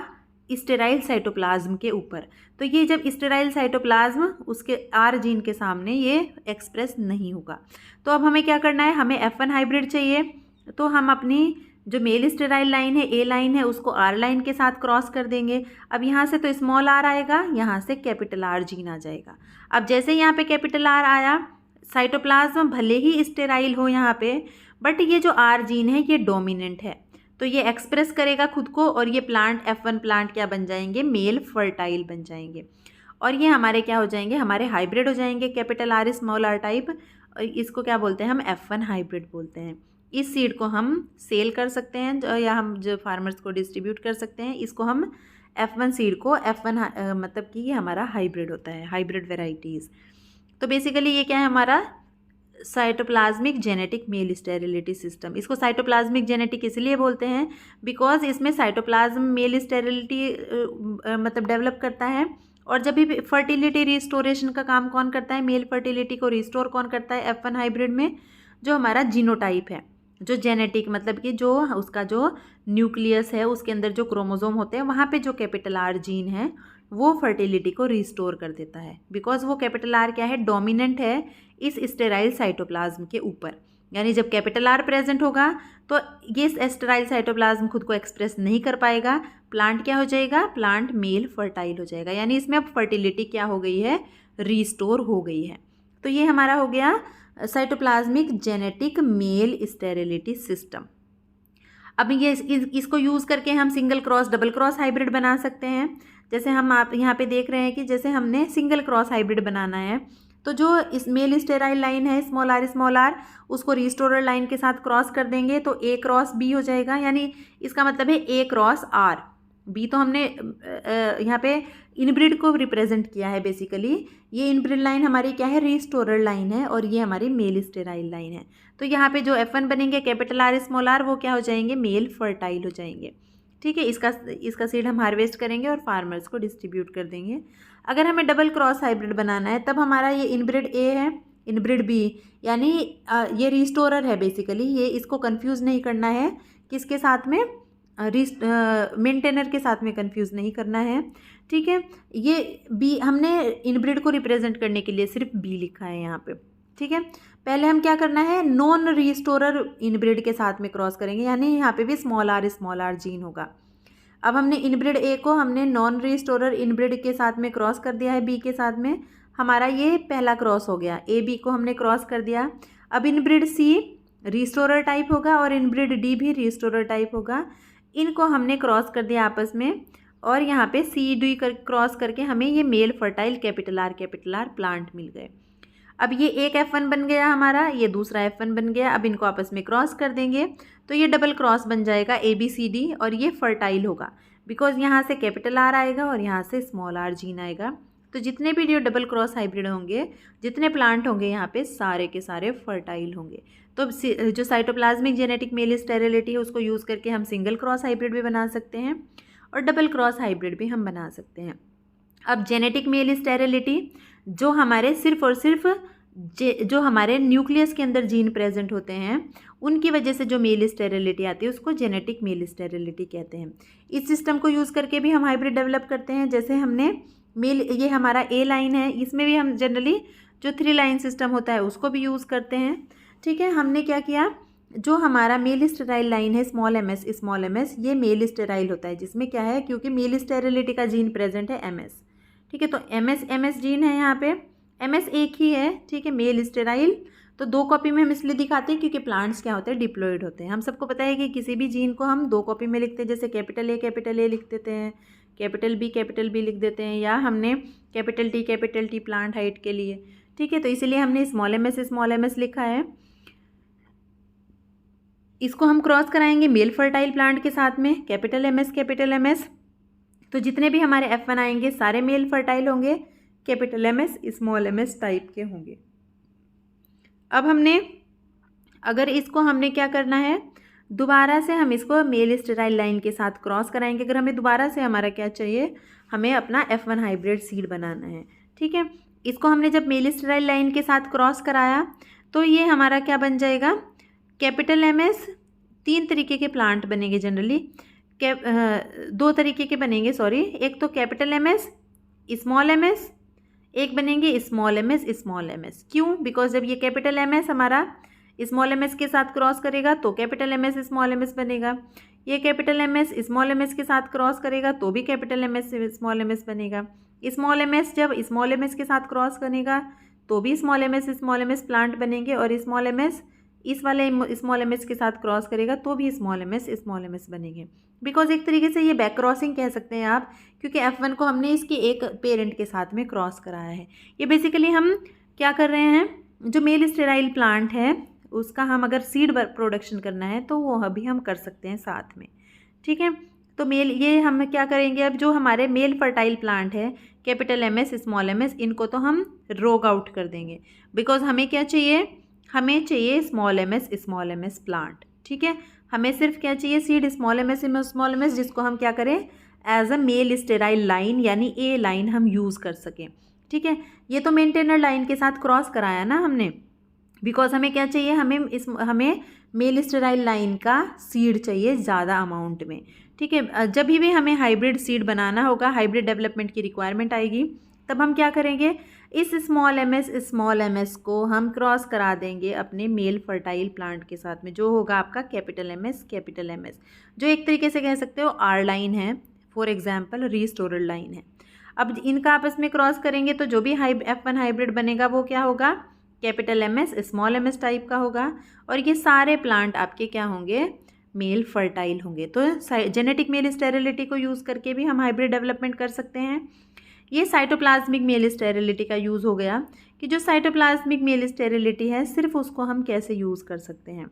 Speaker 1: स्टेराइल साइटोप्लाज्म के ऊपर। तो ये जब स्टेराइल साइटोप्लाज्म उसके आर जीन के सामने ये एक्सप्रेस नहीं होगा। तो अब हमें क्या करना है, हमें F1 हाइब्रिड चाहिए, तो हम अपनी जो मेल स्टेराइल लाइन है, ए लाइन है, उसको आर लाइन के साथ क्रॉस कर देंगे। अब यहाँ से तो स्मॉल आर आएगा, यहाँ से कैपिटल आर जीन आ जाएगा। अब जैसे यहाँ पे कैपिटल आर आया, साइटोप्लाज्म भले ही स्टेराइल हो यहाँ पे, बट ये जो आर जीन है ये डोमिनेंट है, तो ये एक्सप्रेस करेगा खुद को, और ये प्लांट F1 प्लांट क्या बन जाएंगे, मेल फर्टाइल बन जाएंगे, और ये हमारे क्या हो जाएंगे, हमारे हाइब्रिड हो जाएंगे, capital R small R type. और इसको क्या बोलते हैं, हम F1 हाइब्रिड बोलते हैं। इस सीड को हम सेल कर सकते हैं या हम जो फार्मर्स को डिस्ट्रीब्यूट कर सकते हैं। इसको हम F1 सीड को F1 मतलब कि ये हमारा हाइब्रिड होता है, हाइब्रिड वेराइटीज़। तो बेसिकली ये क्या है, हमारा cytoplasmic genetic male sterility system. इसको साइटोप्लाज्मिक जेनेटिक इसलिए बोलते हैं बिकॉज इसमें साइटोप्लाज्म मेल स्टेरिलिटी मतलब डेवलप करता है। और जब भी फर्टिलिटी रिस्टोरेशन का काम कौन करता है, मेल फर्टिलिटी को रिस्टोर कौन करता है F1 हाइब्रिड में, जो हमारा जीनोटाइप है, जो जेनेटिक मतलब कि जो उसका जो न्यूक्लियस है उसके अंदर जो क्रोमोसोम होते हैं वहाँ पे जो कैपिटल आर जीन है वो फर्टिलिटी को रिस्टोर कर देता है। बिकॉज वो कैपिटल आर क्या है, डोमिनेंट है इस स्टेराइल साइटोप्लाज्म के ऊपर। यानी जब कैपिटल आर प्रेजेंट होगा तो ये स्टेराइल साइटोप्लाज्म खुद को एक्सप्रेस नहीं कर पाएगा, प्लांट क्या हो जाएगा, प्लांट मेल फर्टाइल हो जाएगा। यानी इसमें अब फर्टिलिटी क्या हो गई है, रिस्टोर हो गई है। तो ये हमारा हो गया cytoplasmic genetic male sterility system. अब ये इसको यूज़ करके हम single cross double cross hybrid बना सकते हैं। जैसे हम आप यहाँ पे देख रहे हैं कि जैसे हमने सिंगल क्रॉस हाइब्रिड बनाना है, तो जो इस मेल स्टेराइल लाइन है स्मॉल आर उसको रिस्टोरर लाइन के साथ क्रॉस कर देंगे तो A क्रॉस B हो जाएगा। यानी इसका मतलब है A क्रॉस R। B तो हमने यहाँ पे इनब्रिड को रिप्रेजेंट किया है। बेसिकली ये इनब्रिड लाइन हमारी क्या है, रिस्टोरर लाइन है, और ये हमारी मेल स्टेराइल लाइन है। तो यहाँ पे जो F1 बनेंगे कैपिटल आर स्मॉल आर वो क्या हो जाएंगे, मेल फर्टाइल हो जाएंगे। ठीक है, इसका सीड हम हार्वेस्ट करेंगे और फार्मर्स को डिस्ट्रीब्यूट कर देंगे। अगर हमें डबल क्रॉस हाइब्रिड बनाना है तब हमारा ये इनब्रिड A है, इनब्रिड B, यानी ये रिस्टोरर है बेसिकली। ये इसको कंफ्यूज नहीं करना है किसके साथ में, मेंटेनर के साथ में कंफ्यूज नहीं करना है। ठीक है, ये B हमने इनब्रिड को रिप्रेजेंट करने के लिए सिर्फ B लिखा है यहाँ पे। ठीक है, पहले हम क्या करना है, नॉन रिस्टोरर इनब्रिड के साथ में क्रॉस करेंगे, यानी यहाँ पे भी स्मॉल आर जीन होगा। अब हमने इनब्रिड A को हमने नॉन रिस्टोरर इनब्रिड के साथ में क्रॉस कर दिया है B के साथ में, हमारा ये पहला क्रॉस हो गया। A B को हमने क्रॉस कर दिया। अब इनब्रिड C रिस्टोरर टाइप होगा और इनब्रिड D भी रिस्टोरर टाइप होगा। इनको हमने क्रॉस कर दिया आपस में, और यहाँ पे C D क्रॉस करके हमें ये male fertile capital R plant मिल गए। अब ये एक F1 बन गया हमारा, ये दूसरा F1 बन गया। अब इनको आपस में क्रॉस कर देंगे तो ये डबल क्रॉस बन जाएगा ABCD, और ये फर्टाइल होगा बिकॉज यहाँ से कैपिटल आर आएगा और यहाँ से स्मॉल आर जीन आएगा। तो जितने भी जो डबल क्रॉस हाइब्रिड होंगे, जितने प्लांट होंगे यहाँ पे सारे के सारे फर्टाइल होंगे। तो जो साइटोप्लाज्मिक जेनेटिक मेल स्टेरिलिटी है उसको यूज़ करके हम सिंगल क्रॉस हाइब्रिड भी बना सकते हैं और डबल क्रॉस हाइब्रिड भी हम बना सकते हैं। अब जेनेटिक मेल स्टेरिलिटी जो हमारे सिर्फ और सिर्फ जो हमारे न्यूक्लियस के अंदर जीन प्रेजेंट होते हैं उनकी वजह से जो मेल स्टेरिलिटी आती है उसको जेनेटिक मेल स्टेरिलिटी कहते हैं। इस सिस्टम को यूज़ करके भी हम हाइब्रिड डेवलप करते हैं। जैसे हमने मेल, ये हमारा ए लाइन है, इसमें भी हम जनरली जो 3 लाइन सिस्टम होता है उसको भी यूज़ करते हैं। ठीक है, हमने क्या किया, जो हमारा मेल स्टेराइल लाइन है स्मॉल एम एस, ये मेल स्टेराइल होता है, जिसमें क्या है, क्योंकि मेल स्टेरिलिटी का जीन प्रेजेंट है एम एस। ठीक है, तो एम एस जीन है यहाँ पे, एम एस एक ही है। ठीक है, मेल स्टेराइल तो 2 कॉपी में हम इसलिए दिखाते हैं क्योंकि प्लांट्स क्या होते हैं, डिप्लॉयड होते हैं। हम सबको पता है कि किसी भी जीन को हम 2 कॉपी में लिखते हैं, जैसे कैपिटल ए लिख देते हैं, कैपिटल बी लिख देते हैं, या हमने कैपिटल टी प्लांट हाइट के लिए। ठीक है, तो इसीलिए हमने स्मॉल एम एस लिखा है। इसको हम क्रॉस कराएंगे मेल फर्टाइल प्लांट के साथ में, कैपिटल एम एस। तो जितने भी हमारे F1 आएंगे सारे मेल फर्टाइल होंगे, कैपिटल एम एस टाइप के होंगे। अब अगर इसको हमने क्या करना है, दोबारा से हम इसको मेल स्टेराइल लाइन के साथ क्रॉस कराएंगे। अगर हमें दोबारा से हमारा क्या चाहिए, हमें अपना F1 हाइब्रिड सीड बनाना है। ठीक है, इसको हमने जब मेल स्टेराइल लाइन के साथ क्रॉस कराया तो ये हमारा क्या बन जाएगा, कैपिटल एम एस। 3 तरीके के प्लांट बनेंगे जनरली, 2 तरीके के बनेंगे, सॉरी। एक तो capital M S small M S, एक बनेंगे स्मॉल एम एस। क्यों? बिकॉज जब ये कैपिटल एम एस हमारा स्मॉल एम एस के साथ क्रॉस करेगा तो capital M S small M S बनेगा। ये capital M S small M S के साथ क्रॉस करेगा तो भी capital M S small M S बनेगा। स्मॉल एम एस जब स्मॉल एम एस के साथ क्रॉस करेगा तो भी स्मॉल एम एस प्लांट बनेंगे, और स्मॉल एम एस इस वाले स्मॉल एम एस के साथ क्रॉस करेगा तो भी स्मॉल एम एस बनेंगे। बिकॉज एक तरीके से ये बैक क्रॉसिंग कह सकते हैं आप, क्योंकि F1 को हमने इसके एक पेरेंट के साथ में क्रॉस कराया है। ये बेसिकली हम क्या कर रहे हैं, जो मेल स्टेराइल प्लांट है उसका हम अगर सीड प्रोडक्शन करना है तो वो अभी हम कर सकते हैं साथ में। ठीक है, तो ये हम क्या करेंगे, अब जो हमारे मेल फर्टाइल प्लांट है capital M S small M S, इनको तो हम रोग आउट कर देंगे। बिकॉज हमें क्या चाहिए, हमें चाहिए स्मॉल एम एस प्लांट। ठीक है, हमें सिर्फ क्या चाहिए, सीड स्मॉल एम एस जिसको हम क्या करें, as a male sterile line यानी ए लाइन हम यूज़ कर सकें। ठीक है, ये तो मेंटेनर लाइन के साथ क्रॉस कराया ना हमने, बिकॉज हमें क्या चाहिए, हमें मेल स्टेराइल लाइन का सीड चाहिए ज़्यादा अमाउंट में। ठीक है, जब भी हमें हाइब्रिड सीड बनाना होगा, हाइब्रिड डेवलपमेंट की रिक्वायरमेंट आएगी, तब हम क्या करेंगे, इस स्मॉल एम एस को हम क्रॉस करा देंगे अपने मेल फर्टाइल प्लांट के साथ में, जो होगा आपका कैपिटल एम एस, जो एक तरीके से कह सकते हो आर लाइन है, फॉर एग्जाम्पल रीस्टोरल लाइन है। अब इनका आपस में क्रॉस करेंगे तो जो भी F1 हाइब्रिड बनेगा वो क्या होगा, कैपिटल एम एस टाइप का होगा, और ये सारे प्लांट आपके क्या होंगे, मेल फर्टाइल होंगे। तो जेनेटिक मेल स्टेरिलिटी को यूज़ करके भी हम हाइब्रिड डेवलपमेंट कर सकते हैं। ये साइटोप्लाज्मिक मेल स्टेरिलिटी का यूज़ हो गया कि जो साइटोप्लाज्मिक मेल स्टेरिलिटी है सिर्फ उसको हम कैसे यूज़ कर सकते हैं।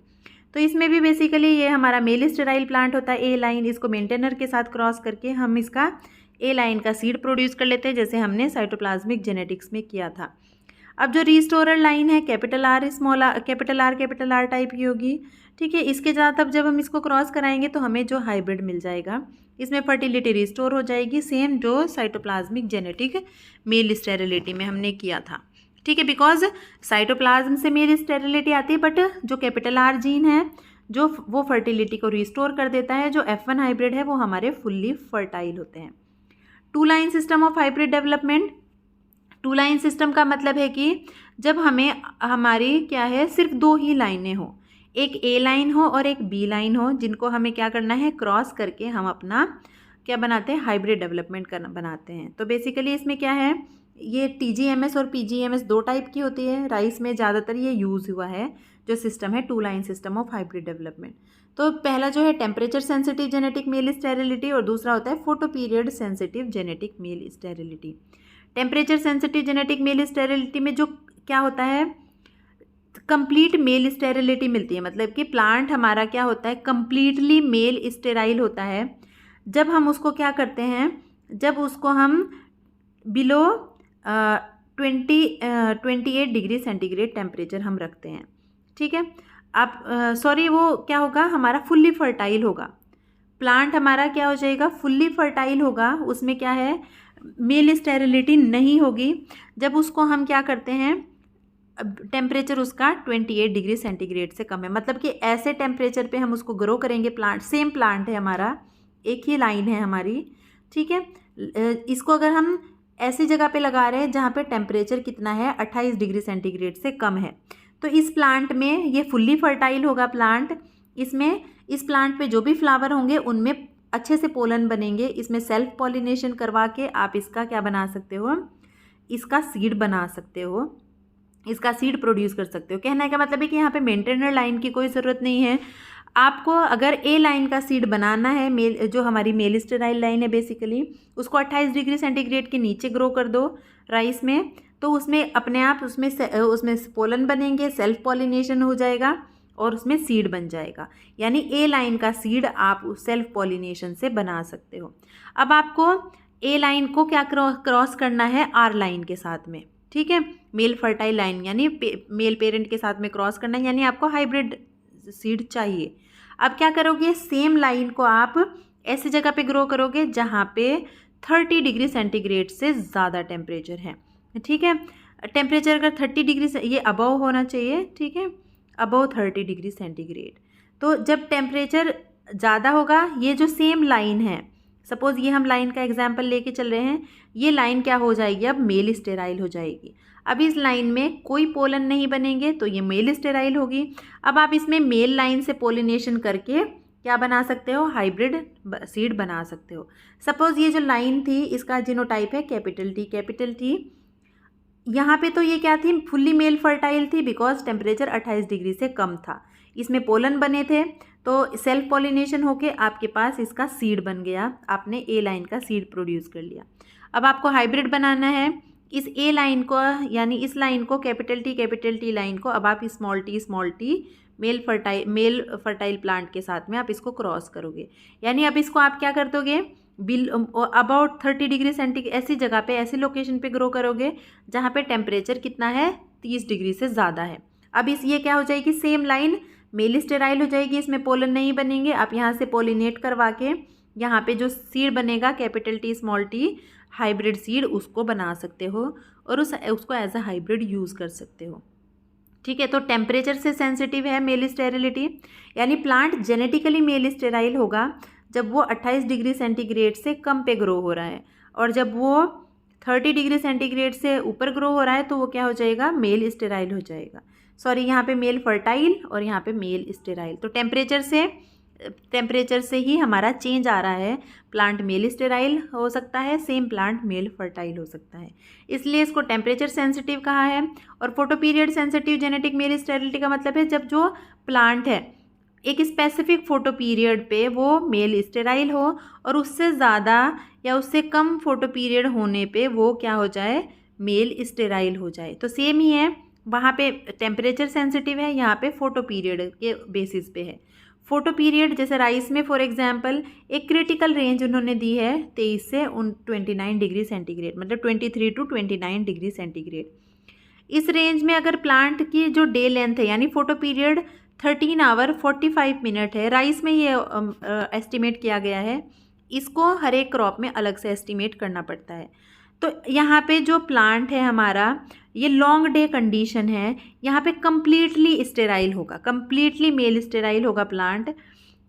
Speaker 1: तो इसमें भी बेसिकली ये हमारा मेल स्टेराइल प्लांट होता है ए लाइन, इसको मेंटेनर के साथ क्रॉस करके हम इसका ए लाइन का सीड प्रोड्यूस कर लेते हैं, जैसे हमने साइटोप्लाज्मिक जेनेटिक्स में किया था। अब जो रीस्टोरर लाइन है कैपिटल आर टाइप की होगी। ठीक है, इसके साथ अब जब हम इसको क्रॉस कराएंगे तो हमें जो हाइब्रिड मिल जाएगा, इसमें फर्टिलिटी रिस्टोर हो जाएगी, सेम जो साइटोप्लाज्मिक जेनेटिक मेल स्टेरिलिटी में हमने किया था। ठीक है, बिकॉज साइटोप्लाज्म से मेल स्टेरिलिटी आती है, बट जो कैपिटल आर जीन है जो वो फर्टिलिटी को रिस्टोर कर देता है। जो F1 हाइब्रिड है वो हमारे फुल्ली फर्टाइल होते हैं। 2 line system of hybrid development. 2 line system का मतलब है कि जब हमारी क्या है, सिर्फ 2 ही लाइनें हो, एक ए लाइन हो और एक बी लाइन हो, जिनको हमें क्या करना है, क्रॉस करके हम अपना क्या बनाते हैं, हाइब्रिड डेवलपमेंट बनाते हैं। तो बेसिकली इसमें क्या है, ये TGMS और PGMS 2 टाइप की होती है। राइस में ज़्यादातर ये यूज़ हुआ है जो सिस्टम है 2 line system of hybrid development. तो पहला जो है temperature sensitive genetic male sterility, और दूसरा होता है photo period sensitive genetic male sterility. Temperature sensitive genetic male sterility में जो क्या होता है, कंप्लीट मेल स्टेरिलिटी मिलती है, मतलब कि प्लांट हमारा क्या होता है, कंप्लीटली मेल स्टेराइल होता है। जब हम उसको क्या करते हैं, जब उसको हम बिलो 28 डिग्री सेंटीग्रेड टेम्परेचर हम रखते हैं, ठीक है। आप सॉरी वो क्या होगा, हमारा फुल्ली फर्टाइल होगा प्लांट, हमारा क्या हो जाएगा, फुल्ली फर्टाइल होगा। उसमें क्या है, मेल स्टेरिलिटी नहीं होगी। जब उसको हम क्या करते हैं, टेम्परेचर उसका 28 डिग्री सेंटीग्रेड से कम है, मतलब कि ऐसे टेम्परेचर पे हम उसको ग्रो करेंगे। प्लांट सेम प्लांट है हमारा, एक ही लाइन है हमारी, ठीक है। इसको अगर हम ऐसी जगह पे लगा रहे हैं जहाँ पे टेम्परेचर कितना है, 28 डिग्री सेंटीग्रेड से कम है, तो इस प्लांट में ये फुल्ली फर्टाइल होगा प्लांट। इसमें इस प्लांट पे जो भी फ्लावर होंगे उनमें अच्छे से पोलन बनेंगे। इसमें सेल्फ पॉलिनेशन करवा के आप इसका क्या बना सकते हो, इसका सीड बना सकते हो, इसका सीड प्रोड्यूस कर सकते हो। कहने का मतलब है कि यहाँ पे मेंटेनर लाइन की कोई ज़रूरत नहीं है। आपको अगर ए लाइन का सीड बनाना है, मेल जो हमारी मेल स्टेराइल लाइन है बेसिकली, उसको 28 डिग्री सेंटीग्रेड के नीचे ग्रो कर दो राइस में, तो उसमें अपने आप उसमें पोलन बनेंगे, सेल्फ पॉलिनेशन हो जाएगा और उसमें सीड बन जाएगा। यानी ए लाइन का सीड आप सेल्फ पॉलिनेशन से बना सकते हो। अब आपको ए लाइन को क्या क्रॉस करना है, आर लाइन के साथ में, ठीक है। मेल फर्टाइल लाइन यानी मेल पेरेंट के साथ में क्रॉस करना है, यानी आपको हाइब्रिड सीड चाहिए। अब क्या करोगे, सेम लाइन को आप ऐसी जगह पे ग्रो करोगे जहाँ पे 30 डिग्री सेंटीग्रेड से ज़्यादा टेम्परेचर है, ठीक है। टेम्परेचर अगर 30 डिग्री से ये अबव होना चाहिए, ठीक है, अबव 30 डिग्री सेंटीग्रेड। तो जब टेम्परेचर ज़्यादा होगा, ये जो सेम लाइन है, सपोज़ ये हम लाइन का एग्जाम्पल लेके चल रहे हैं, ये लाइन क्या हो जाएगी, अब मेल स्टेराइल हो जाएगी। अब इस लाइन में कोई पोलन नहीं बनेंगे तो ये मेल स्टेराइल होगी। अब आप इसमें मेल लाइन से पोलिनेशन करके क्या बना सकते हो, हाइब्रिड सीड बना सकते हो। सपोज़ ये जो लाइन थी इसका जीनोटाइप है कैपिटल टी। यहाँ पे तो ये क्या थी, फुल्ली मेल फर्टाइल थी बिकॉज टेम्परेचर 28 डिग्री से कम था। इसमें पोलन बने थे तो सेल्फ पॉलिनेशन होके आपके पास इसका सीड बन गया, आपने ए लाइन का सीड प्रोड्यूस कर लिया। अब आपको हाइब्रिड बनाना है, इस ए लाइन को यानी इस लाइन को कैपिटल टी लाइन को अब आप small T male fertile plant के साथ में आप इसको क्रॉस करोगे। यानी अब इसको आप क्या कर दोगे, अबाउट 30 डिग्री सेंटीग्रेड ऐसी जगह पे, ऐसी लोकेशन पे ग्रो करोगे जहाँ पे टेम्परेचर कितना है, 30 डिग्री से ज़्यादा है। अब ये क्या हो जाएगी, सेम लाइन मेल स्टेराइल हो जाएगी, इसमें पोलन नहीं बनेंगे। आप यहाँ से पोलिनेट करवा के यहाँ पे जो सीड बनेगा capital T small T hybrid seed, उसको बना सकते हो और उसको एज अ हाइब्रिड यूज़ कर सकते हो, ठीक है। तो टेम्परेचर से सेंसिटिव है मेल स्टेरिलिटी, यानी प्लांट जेनेटिकली मेल स्टेराइल होगा जब वो 28 डिग्री सेंटीग्रेड से कम पे ग्रो हो रहा है, और जब वो 30 डिग्री सेंटीग्रेड से ऊपर ग्रो हो रहा है तो वो क्या हो जाएगा, मेल स्टेराइल हो जाएगा। सॉरी, यहाँ पे मेल फर्टाइल और यहाँ पे मेल स्टेराइल। तो टेम्परेचर से ही हमारा चेंज आ रहा है, प्लांट मेल स्टेराइल हो सकता है, सेम प्लांट मेल फर्टाइल हो सकता है, इसलिए इसको टेम्परेचर सेंसिटिव कहा है। और photo period sensitive genetic male sterility का मतलब है जब जो प्लांट है एक स्पेसिफिक फोटो पीरियड पे वो मेल स्टेराइल हो और उससे ज़्यादा या उससे कम फोटो पीरियड होने पे वो क्या हो जाए, मेल स्टेराइल हो जाए। तो सेम ही है, वहाँ पे टेम्परेचर सेंसिटिव है, यहाँ पे फोटो पीरियड के बेसिस पे है। फोटो पीरियड जैसे राइस में फॉर एग्जांपल एक क्रिटिकल रेंज उन्होंने दी है 23 से 29 डिग्री सेंटीग्रेड, मतलब 23 टू 29 डिग्री सेंटीग्रेड। इस रेंज में अगर प्लांट की जो डे लेंथ है यानी फोटो पीरियड 13 आवर 45 मिनट है, राइस में ये एस्टिमेट किया गया है। इसको हर एक क्रॉप में अलग से एस्टिमेट करना पड़ता है। तो यहाँ पे जो प्लांट है हमारा, ये लॉन्ग डे कंडीशन है, यहाँ पे कम्प्लीटली स्टेराइल होगा, कम्प्लीटली मेल स्टेराइल होगा प्लांट,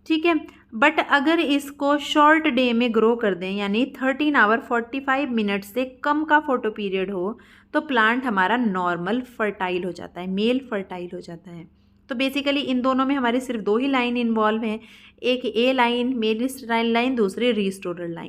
Speaker 1: ठीक है। बट अगर इसको शॉर्ट डे में ग्रो कर दें यानी 13 आवर 45 मिनट से कम का फोटो पीरियड हो तो प्लांट हमारा नॉर्मल फर्टाइल हो जाता है, मेल फर्टाइल हो जाता है। तो बेसिकली इन दोनों में हमारी सिर्फ 2 ही लाइन इन्वॉल्व हैं, एक ए लाइन मेल स्टेराइल लाइन, दूसरी रीस्टोरर लाइन।